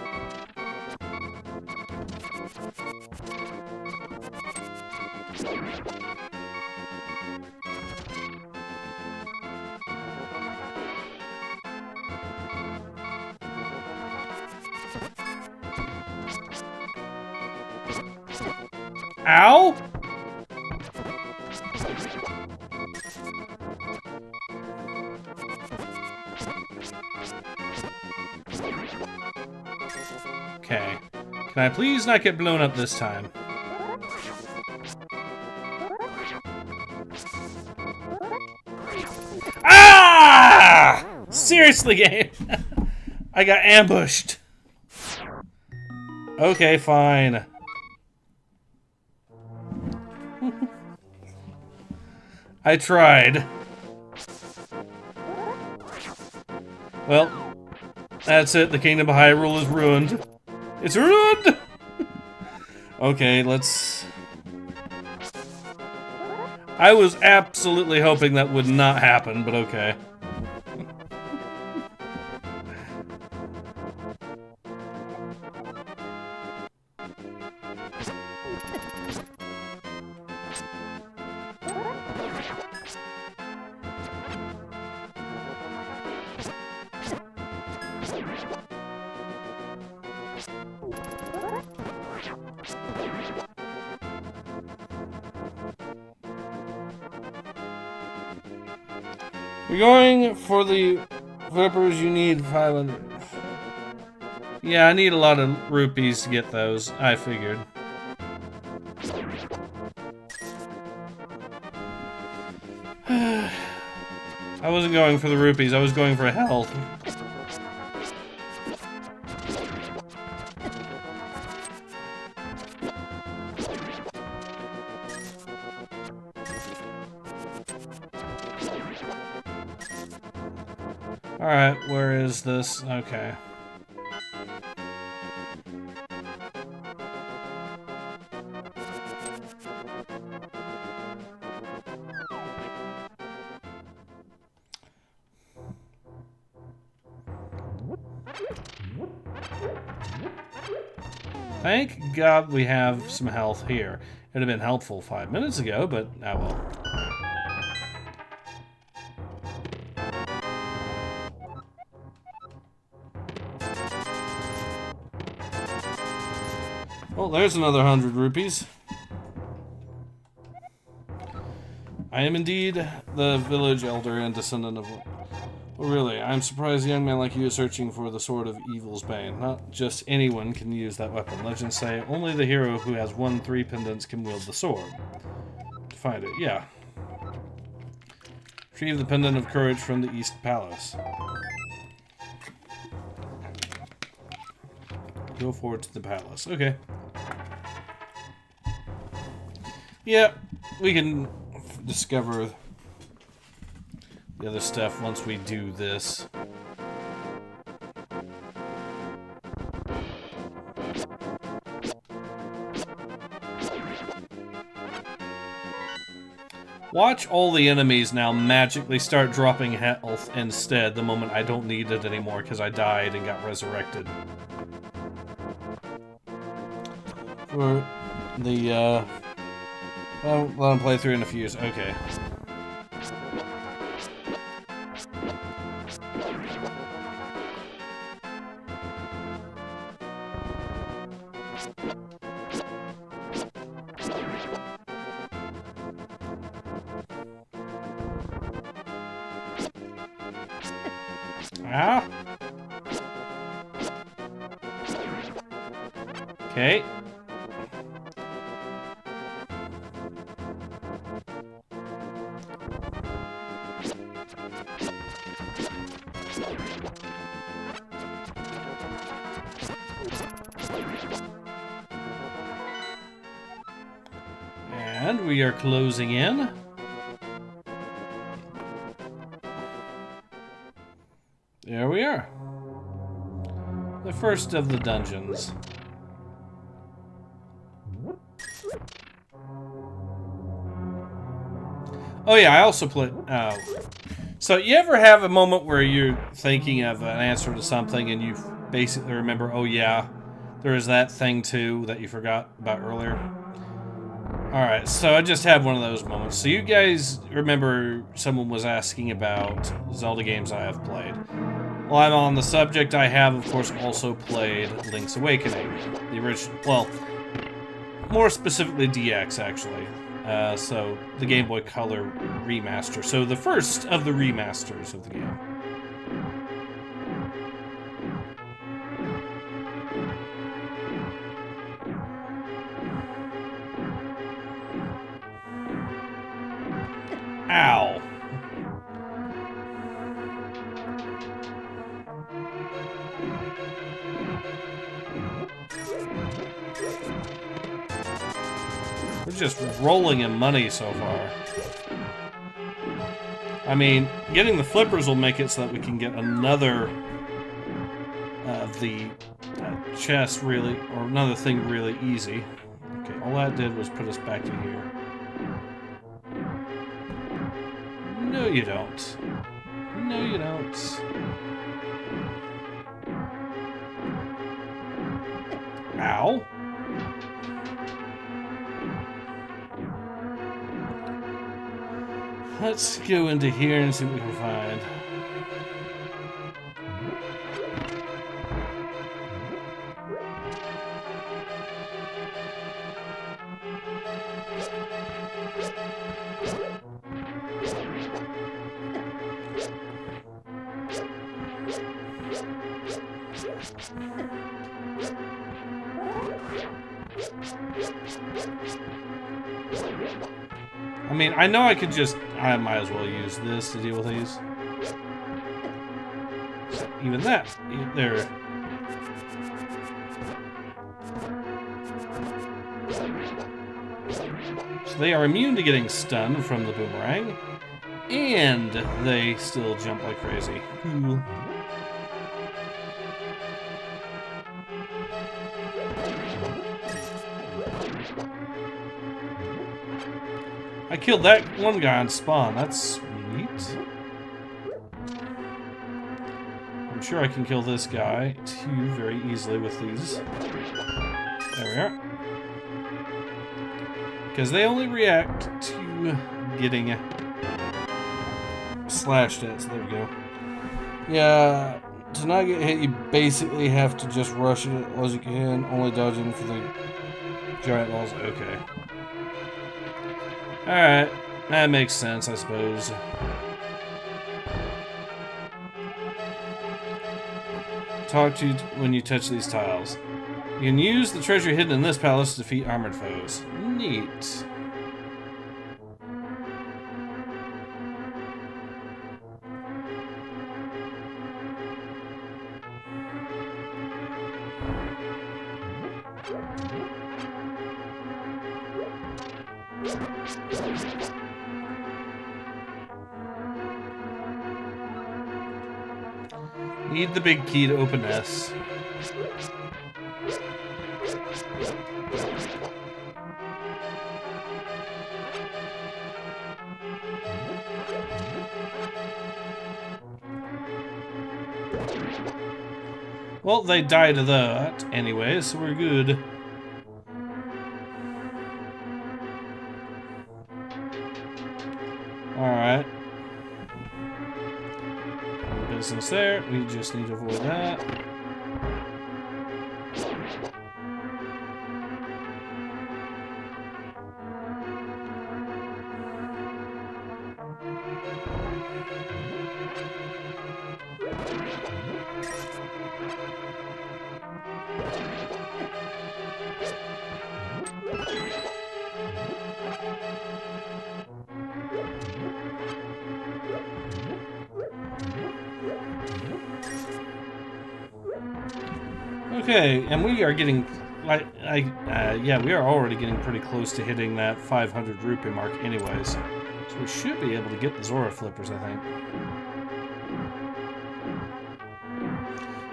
A: Ow! Okay. Can I please not get blown up this time? Ah! Seriously, game. I got ambushed. Okay, fine. I tried. Well, that's it. The Kingdom of Hyrule is ruined. It's ruined! Okay, let's... I was absolutely hoping that would not happen, but okay. You're going for the flippers, you need 500. Yeah, I need a lot of rupees to get those, I figured. I wasn't going for the rupees, I was going for health. Alright, where is this? Okay. Thank God we have some health here. It'd have been helpful 5 minutes ago, but I will. Well, there's another 100 rupees. I am indeed the village elder and descendant of Oh, really? I'm surprised a young man like you is searching for the Sword of Evil's Bane. Not just anyone can use that weapon. Legends say only the hero who has won 3 pendants can wield the sword. To find it, yeah. Retrieve the Pendant of Courage from the East Palace. Go forward to the palace. Okay. Yeah, we can discover the other stuff once we do this. Watch all the enemies now magically start dropping health instead the moment I don't need it anymore because I died and got resurrected. For the, I'll let him play through in a few years. Okay. Ah. Okay. And we are closing in. There we are. The first of the dungeons. Oh yeah, I also played... So you ever have a moment where you're thinking of an answer to something and you basically remember, oh yeah, there is that thing too that you forgot about earlier? Alright, so I just had one of those moments. So you guys remember someone was asking about Zelda games I have played. While I'm on the subject, I have, of course, also played Link's Awakening. The original, well, more specifically DX, actually. So, the Game Boy Color remaster. So, the first of the remasters of the game. Ow. We're just rolling in money so far. I mean, getting the flippers will make it so that we can get another of the chest really, or another thing really easy. Okay, all that did was put us back to here. No, you don't. No, you don't. Ow. Let's go into here and see what we can find. I mean, I know I could just... I might as well use this to deal with these. So even that. There. So they are immune to getting stunned from the boomerang. And they still jump like crazy. Cool. I killed that one guy on spawn. That's sweet. I'm sure I can kill this guy too very easily with these. There we are. Because they only react to getting slashed at. So there we go. Yeah, to not get hit, you basically have to just rush it as you can, only dodging for the giant walls. Okay. Alright, that makes sense, I suppose. talk to when you touch these tiles. You can use the treasure hidden in this palace to defeat armored foes. Neat. Need the big key to open S. Well, they died to that anyway, so we're good. Alright. Business there. We just need to avoid that. Okay, and we are getting, yeah, we are already getting pretty close to hitting that 500 rupee mark anyways. So we should be able to get the Zora flippers, I think.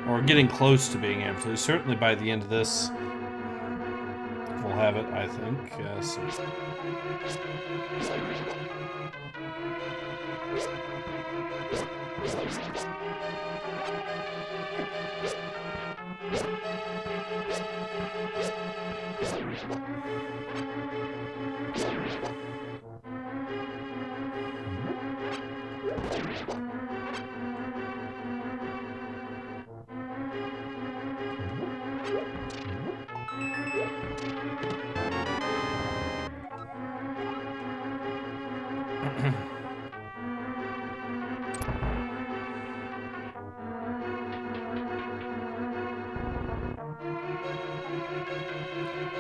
A: Or getting close to being able to. Certainly by the end of this, we'll have it, I think. So.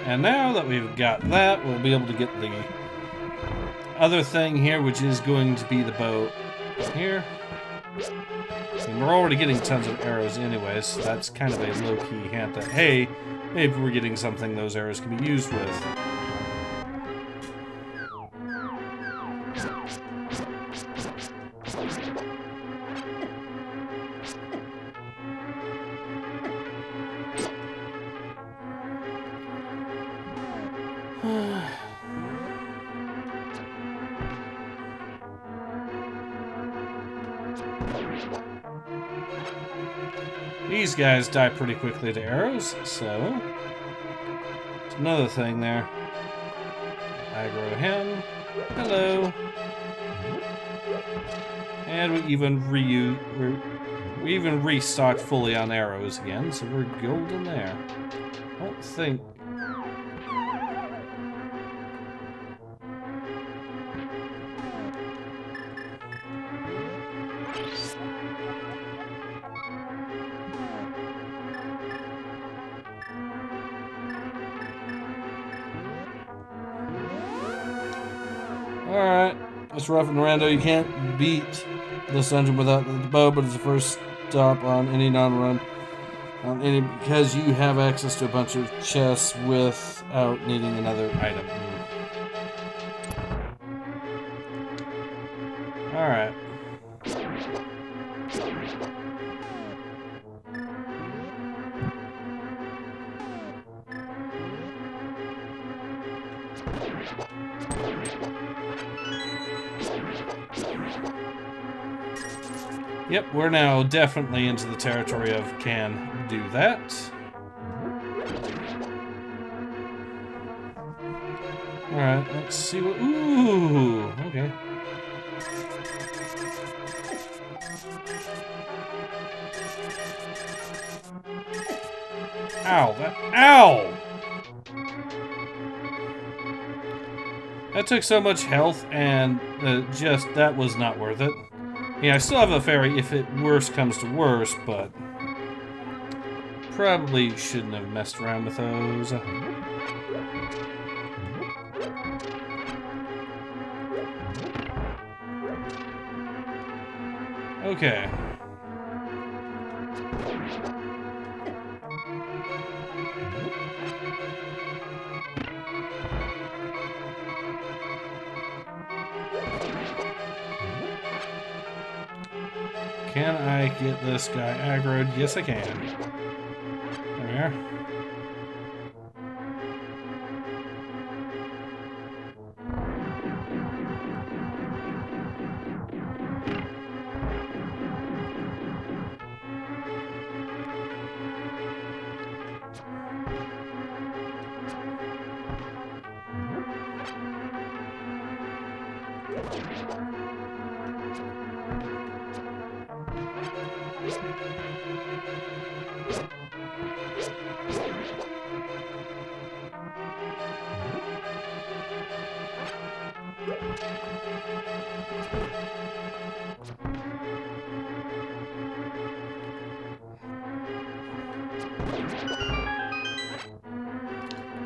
A: And now that we've got that, we'll be able to get the other thing here, which is going to be the bow here. And we're already getting tons of arrows anyways, so that's kind of a low-key hint that, hey, maybe we're getting something those arrows can be used with. These guys die pretty quickly to arrows, so it's another thing there. Aggro him. Hello. And we even restocked fully on arrows again, so we're golden there. I don't think. Alright, it's rough and rando. You can't beat this dungeon without the bow, but it's the first stop on any non-run. Because you have access to a bunch of chests without needing another item. Alright. Yep, we're now definitely into the territory of can do that. Alright, let's see what... Ooh, okay. Ow, ow! That took so much health, and that was not worth it. Yeah, I still have a fairy if it worse comes to worse, but Probably shouldn't have messed around with those. Okay. Can I get this guy aggroed? Yes, I can. There we are.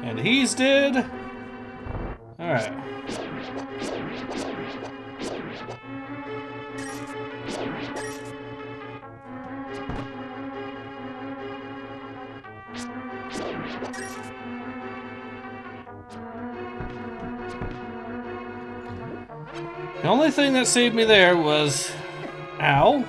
A: And he's dead. All right. The only thing that saved me there was... Ow.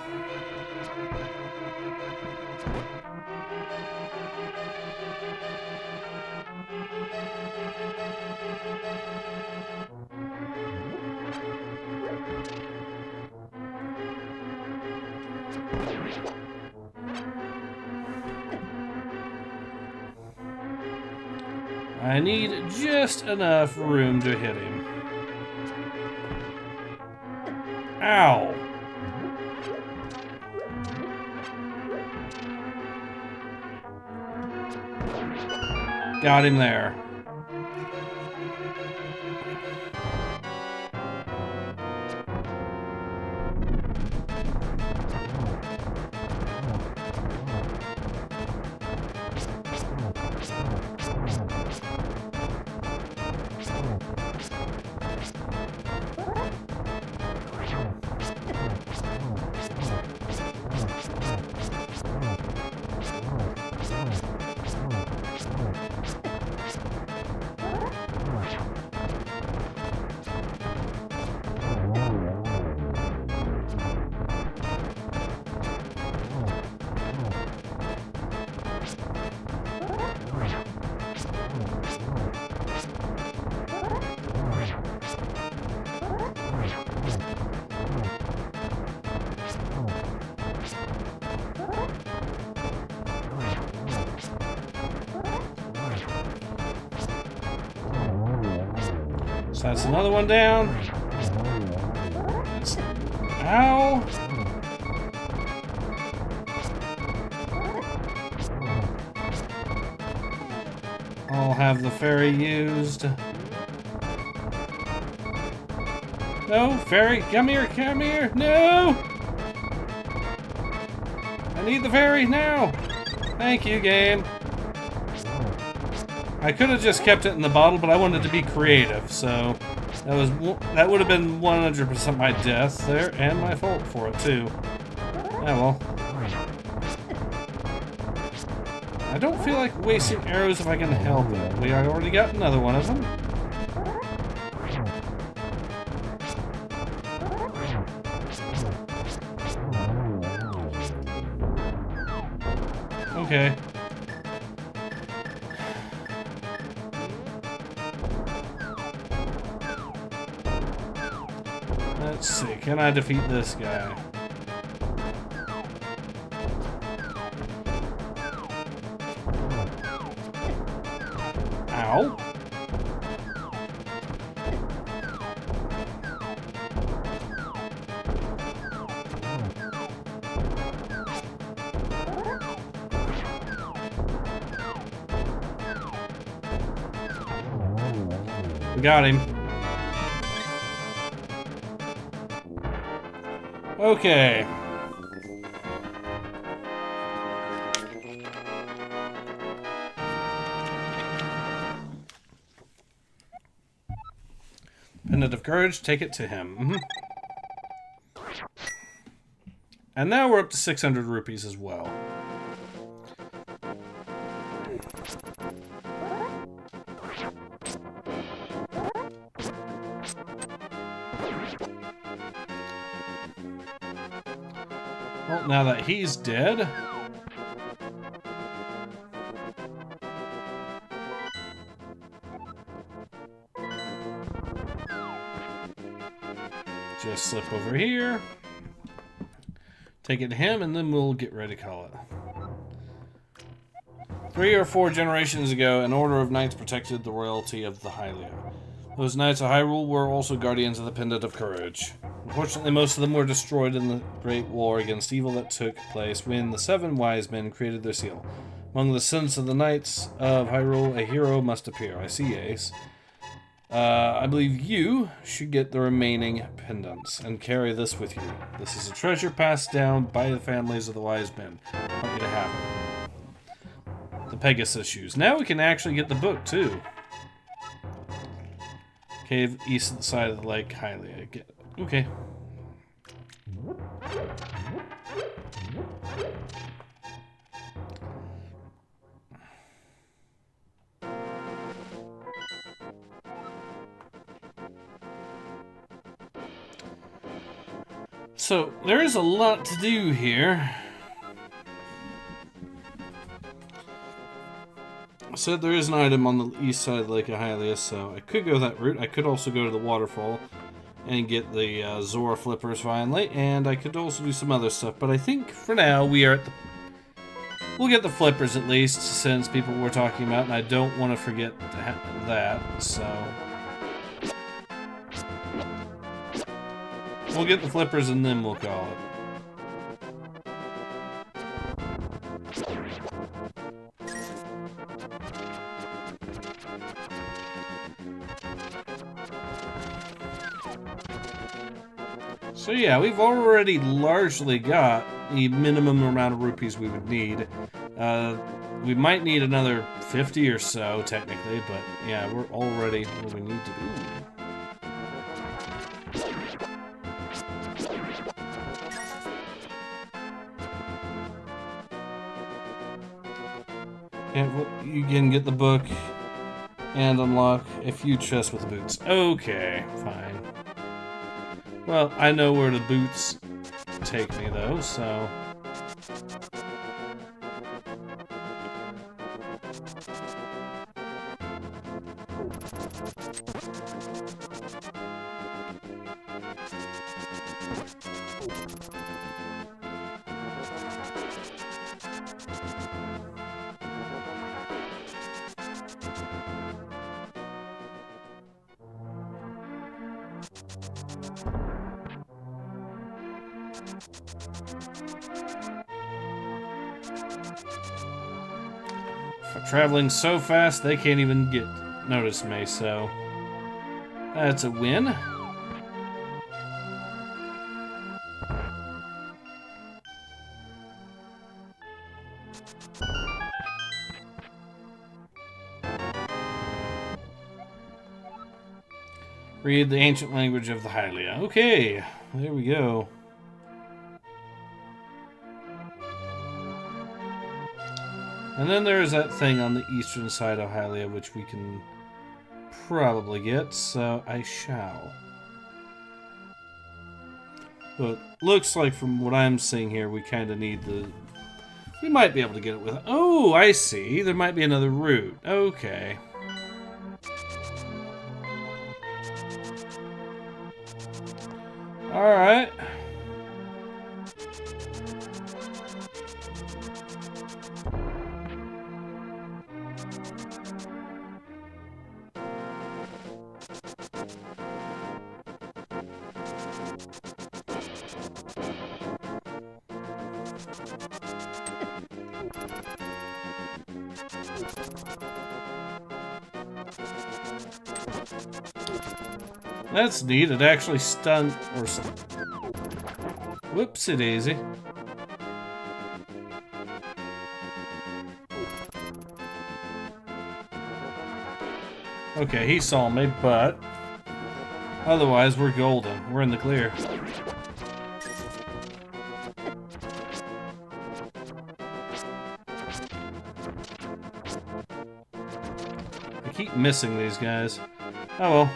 A: I need just enough room to hit him. Ow! Got him there. That's another one down. That's... Ow! I'll have the fairy used. No, fairy, come here, come here! No! I need the fairy now! Thank you, game. I could have just kept it in the bottle, but I wanted to be creative, so that would have been 100% my death there, and my fault for it too. Yeah, well. I don't feel like wasting arrows if I can help it. We already got another one of them. Okay. Let's see, can I defeat this guy? Ow. We got him. Okay. Pendant of Courage, take it to him. And now we're up to 600 rupees as well. Well, now that he's dead... just slip over here. Take it to him, and then we'll get ready to call it. 3 or 4 generations ago, an order of knights protected the royalty of the Hylia. Those knights of Hyrule were also guardians of the Pendant of Courage. Unfortunately, most of them were destroyed in the Great War against evil that took place when the 7 wise men created their seal. Among the sons of the knights of Hyrule, a hero must appear. I see, Ace. I believe you should get the remaining pendants and carry this with you. This is a treasure passed down by the families of the wise men. I want you to have it. The Pegasus shoes. Now we can actually get the book, too. Cave east of the side of the lake, Hylia. Okay. So, there is a lot to do here. I said there is an item on the east side of Lake Hylia, so I could go that route. I could also go to the waterfall and get the Zora flippers finally, and I could also do some other stuff, but I think for now we are at the... We'll get the flippers at least, since people were talking about, and I don't want to forget that, so... We'll get the flippers and then we'll call it. So yeah, we've already largely got the minimum amount of rupees we would need. We might need another 50 or so, technically, but yeah, we're already where we need to be. And you can get the book and unlock a few chests with the boots. Okay, fine. Well, I know where the boots take me, though, so... Traveling so fast they can't even notice me, so that's a win. Read the ancient language of the Hylia. Okay, there we go. And then there's that thing on the eastern side of Hylia, which we can probably get, so I shall. But looks like from what I'm seeing here, we kind of need the... We might be able to get it with... Oh, I see. There might be another route. Okay. Alright. That's neat. It actually stunned or whoopsie daisy. Okay, he saw me, but Otherwise, we're golden. We're in the clear. I keep missing these guys. Oh well.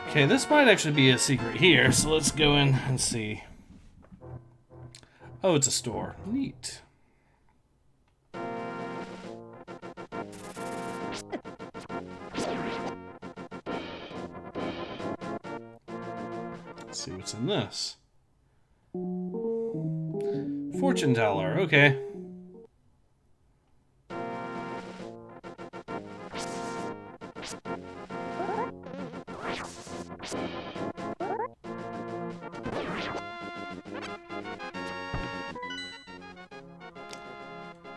A: Okay, this might actually be a secret here, so let's go in and see. Oh, it's a store. Neat. Let's see what's in this. Fortune teller, okay.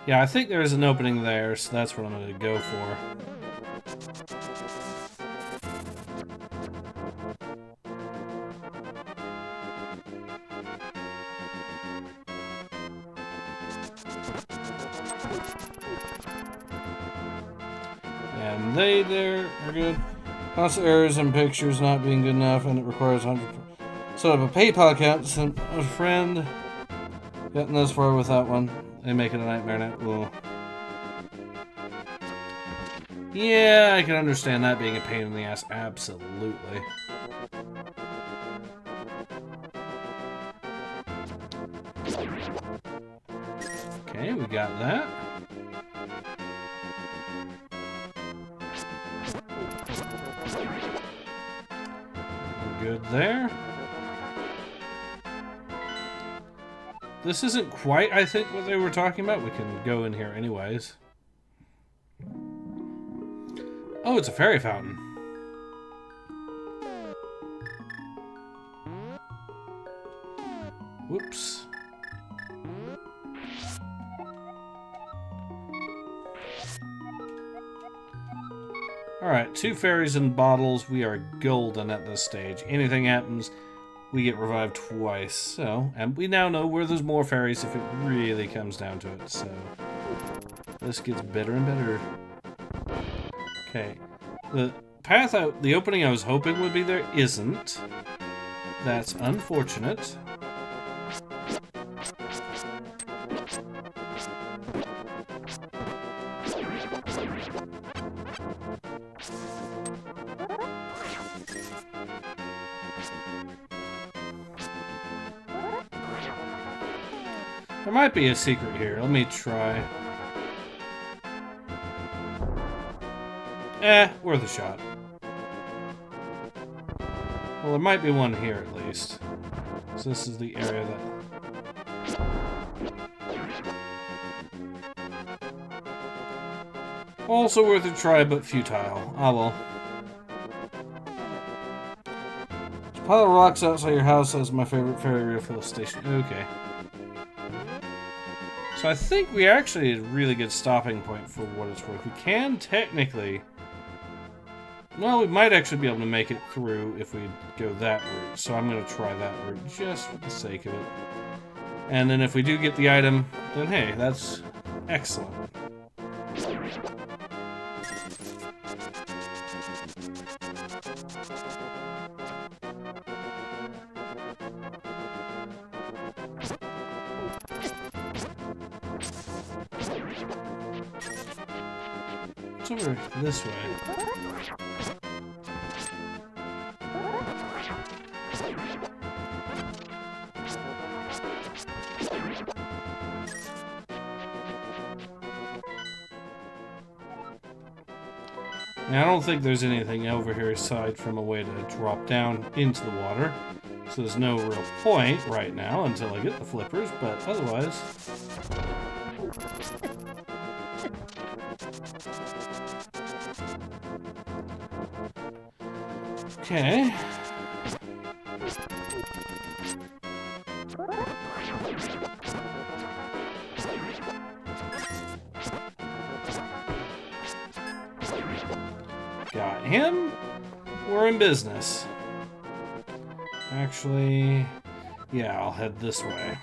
A: Yeah, I think there's an opening there, so that's what I'm going to go for. And they there are good. Constant errors and pictures not being good enough, and it requires 100%. Set up a PayPal account to send a friend. Getting this far with that one. They make it a nightmare now. Well, yeah, I can understand that being a pain in the ass. Absolutely. Okay, we got that. We're good there. This isn't quite, I think, what they were talking about. We can go in here anyways. Oh, it's a fairy fountain. Whoops. Alright, 2 fairies in bottles. We are golden at this stage. Anything happens, we get revived twice. So, and we now know where there's more fairies if it really comes down to it. So, this gets better and better. Okay. The path out, the opening I was hoping would be there isn't. That's unfortunate. There might be a secret here. Let me try. Worth a shot. Well, there might be one here at least. So this is the area that... Also worth a try, but futile. Ah well. There's a pile of rocks outside your house as my favorite ferry refill station. Okay. So I think we actually had a really good stopping point for what it's worth. We can technically... Well, we might actually be able to make it through if we go that route. So I'm going to try that route just for the sake of it. And then if we do get the item, then hey, that's excellent. It's over this way. Now, I don't think there's anything over here aside from a way to drop down into the water. So there's no real point right now until I get the flippers, but otherwise... Okay. Got him. We're in business. Actually, yeah, I'll head this way.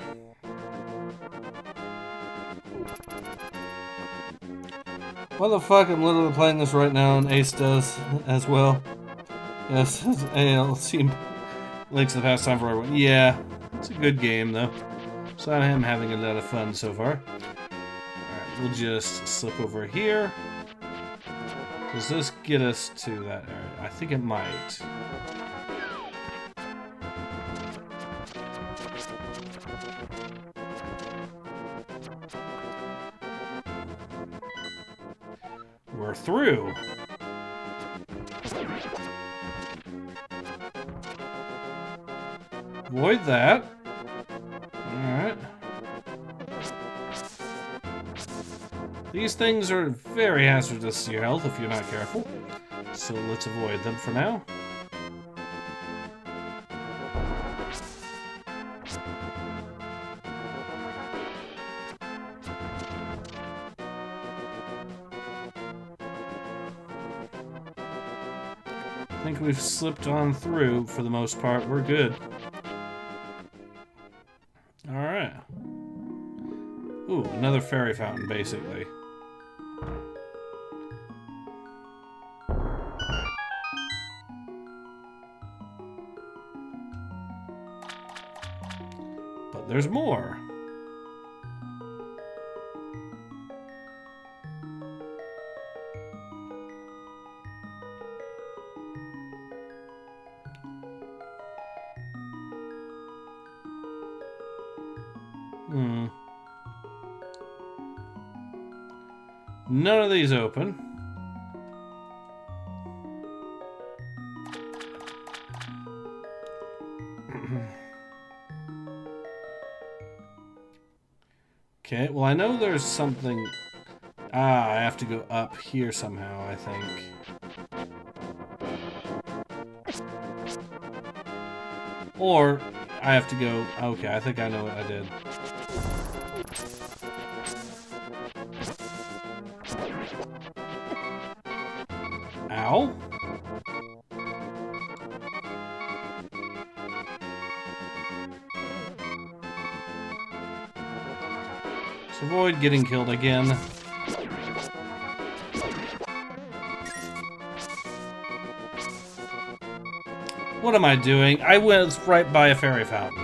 A: What the fuck? I'm literally playing this right now, and Ace does as well. Yes, ALC links to the past time for everyone. Yeah, it's a good game though. So I am having a lot of fun so far. Alright, we'll just slip over here. Does this get us to that area? I think it might. We're through. Avoid that. Alright. These things are very hazardous to your health if you're not careful. So let's avoid them for now. I think we've slipped on through for the most part. We're good. Alright. Ooh, another fairy fountain, basically. But there's more. None of these open. Okay, well I know there's something... Ah, I have to go up here somehow, I think. Or, I have to go... Okay, I think I know what I did. Ow. Let's avoid getting killed again. What am I doing? I went right by a fairy fountain.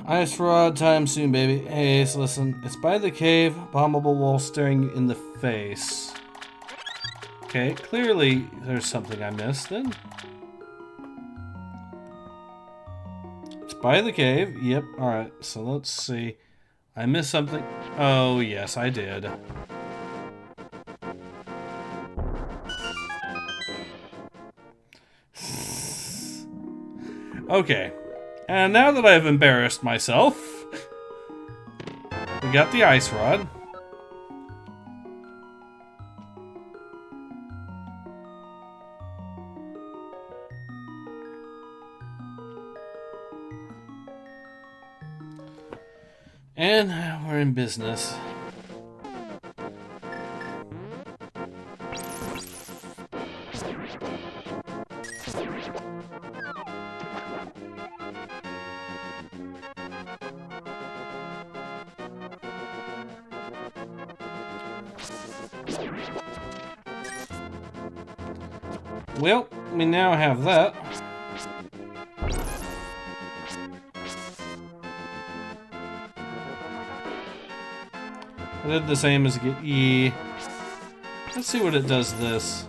A: Ice rod time soon, baby. Hey, Ace, listen. It's by the cave, bombable wall staring you in the face. Okay, clearly there's something I missed then. It's by the cave. Yep, alright. So let's see. I missed something. Oh, yes, I did. Okay. And now that I've embarrassed myself, we got the ice rod. And we're in business. Well, we now have that. I did the same as get E. Let's see what it does this.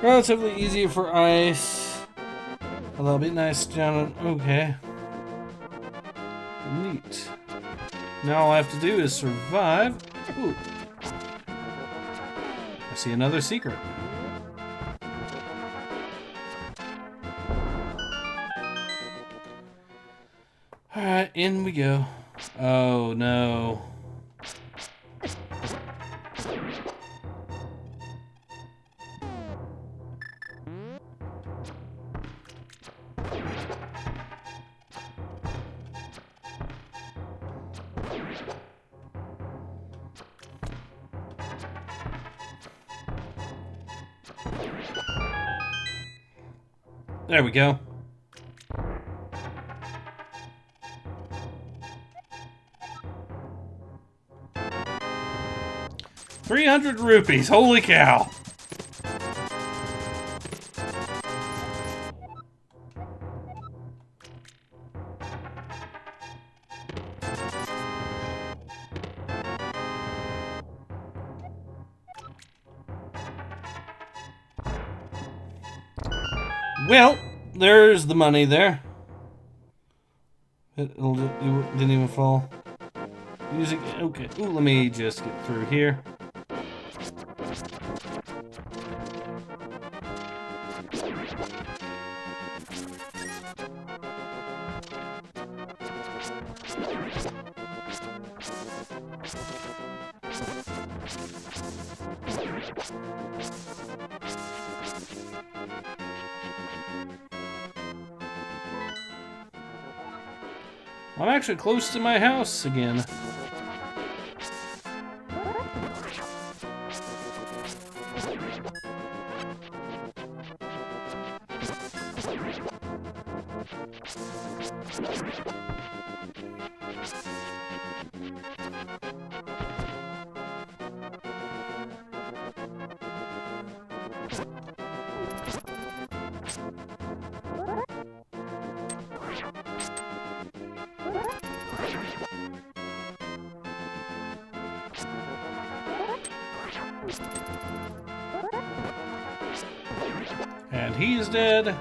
A: Relatively easy for ice. A little bit nice, John. Okay. Neat. Now all I have to do is survive. Ooh. I see another secret. Alright, in we go. Oh, no. There we go. ₹300. Holy cow. Well, there's the money there. It didn't even fall. Music, okay. Ooh, let me just get through here. I'm actually close to my house again. And he's dead.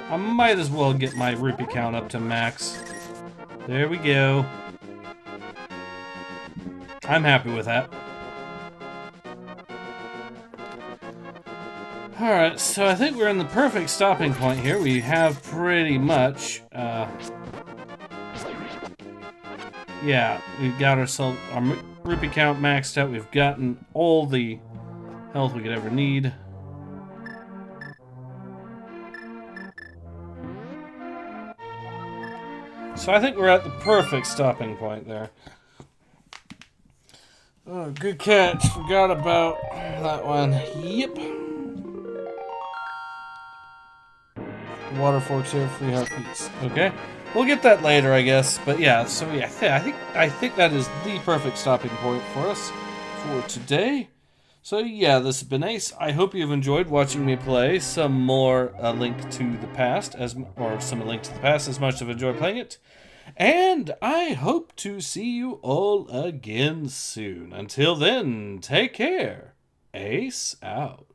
A: I might as well get my rupee count up to max. There we go. I'm happy with that. Alright, so I think we're in the perfect stopping point here. We have pretty much, yeah, we've got ourselves our rupee count maxed out. We've gotten all the health we could ever need. So I think we're at the perfect stopping point there. Oh, good catch. Forgot about that one. Yep. Water forks here, free heartbeats. Okay. We'll get that later, I guess. But yeah, so yeah, I think that is the perfect stopping point for us for today. So yeah, this has been Ace. I hope you've enjoyed watching me play some more Link to the Past, as much as I've enjoyed playing it. And I hope to see you all again soon. Until then, take care. Ace out.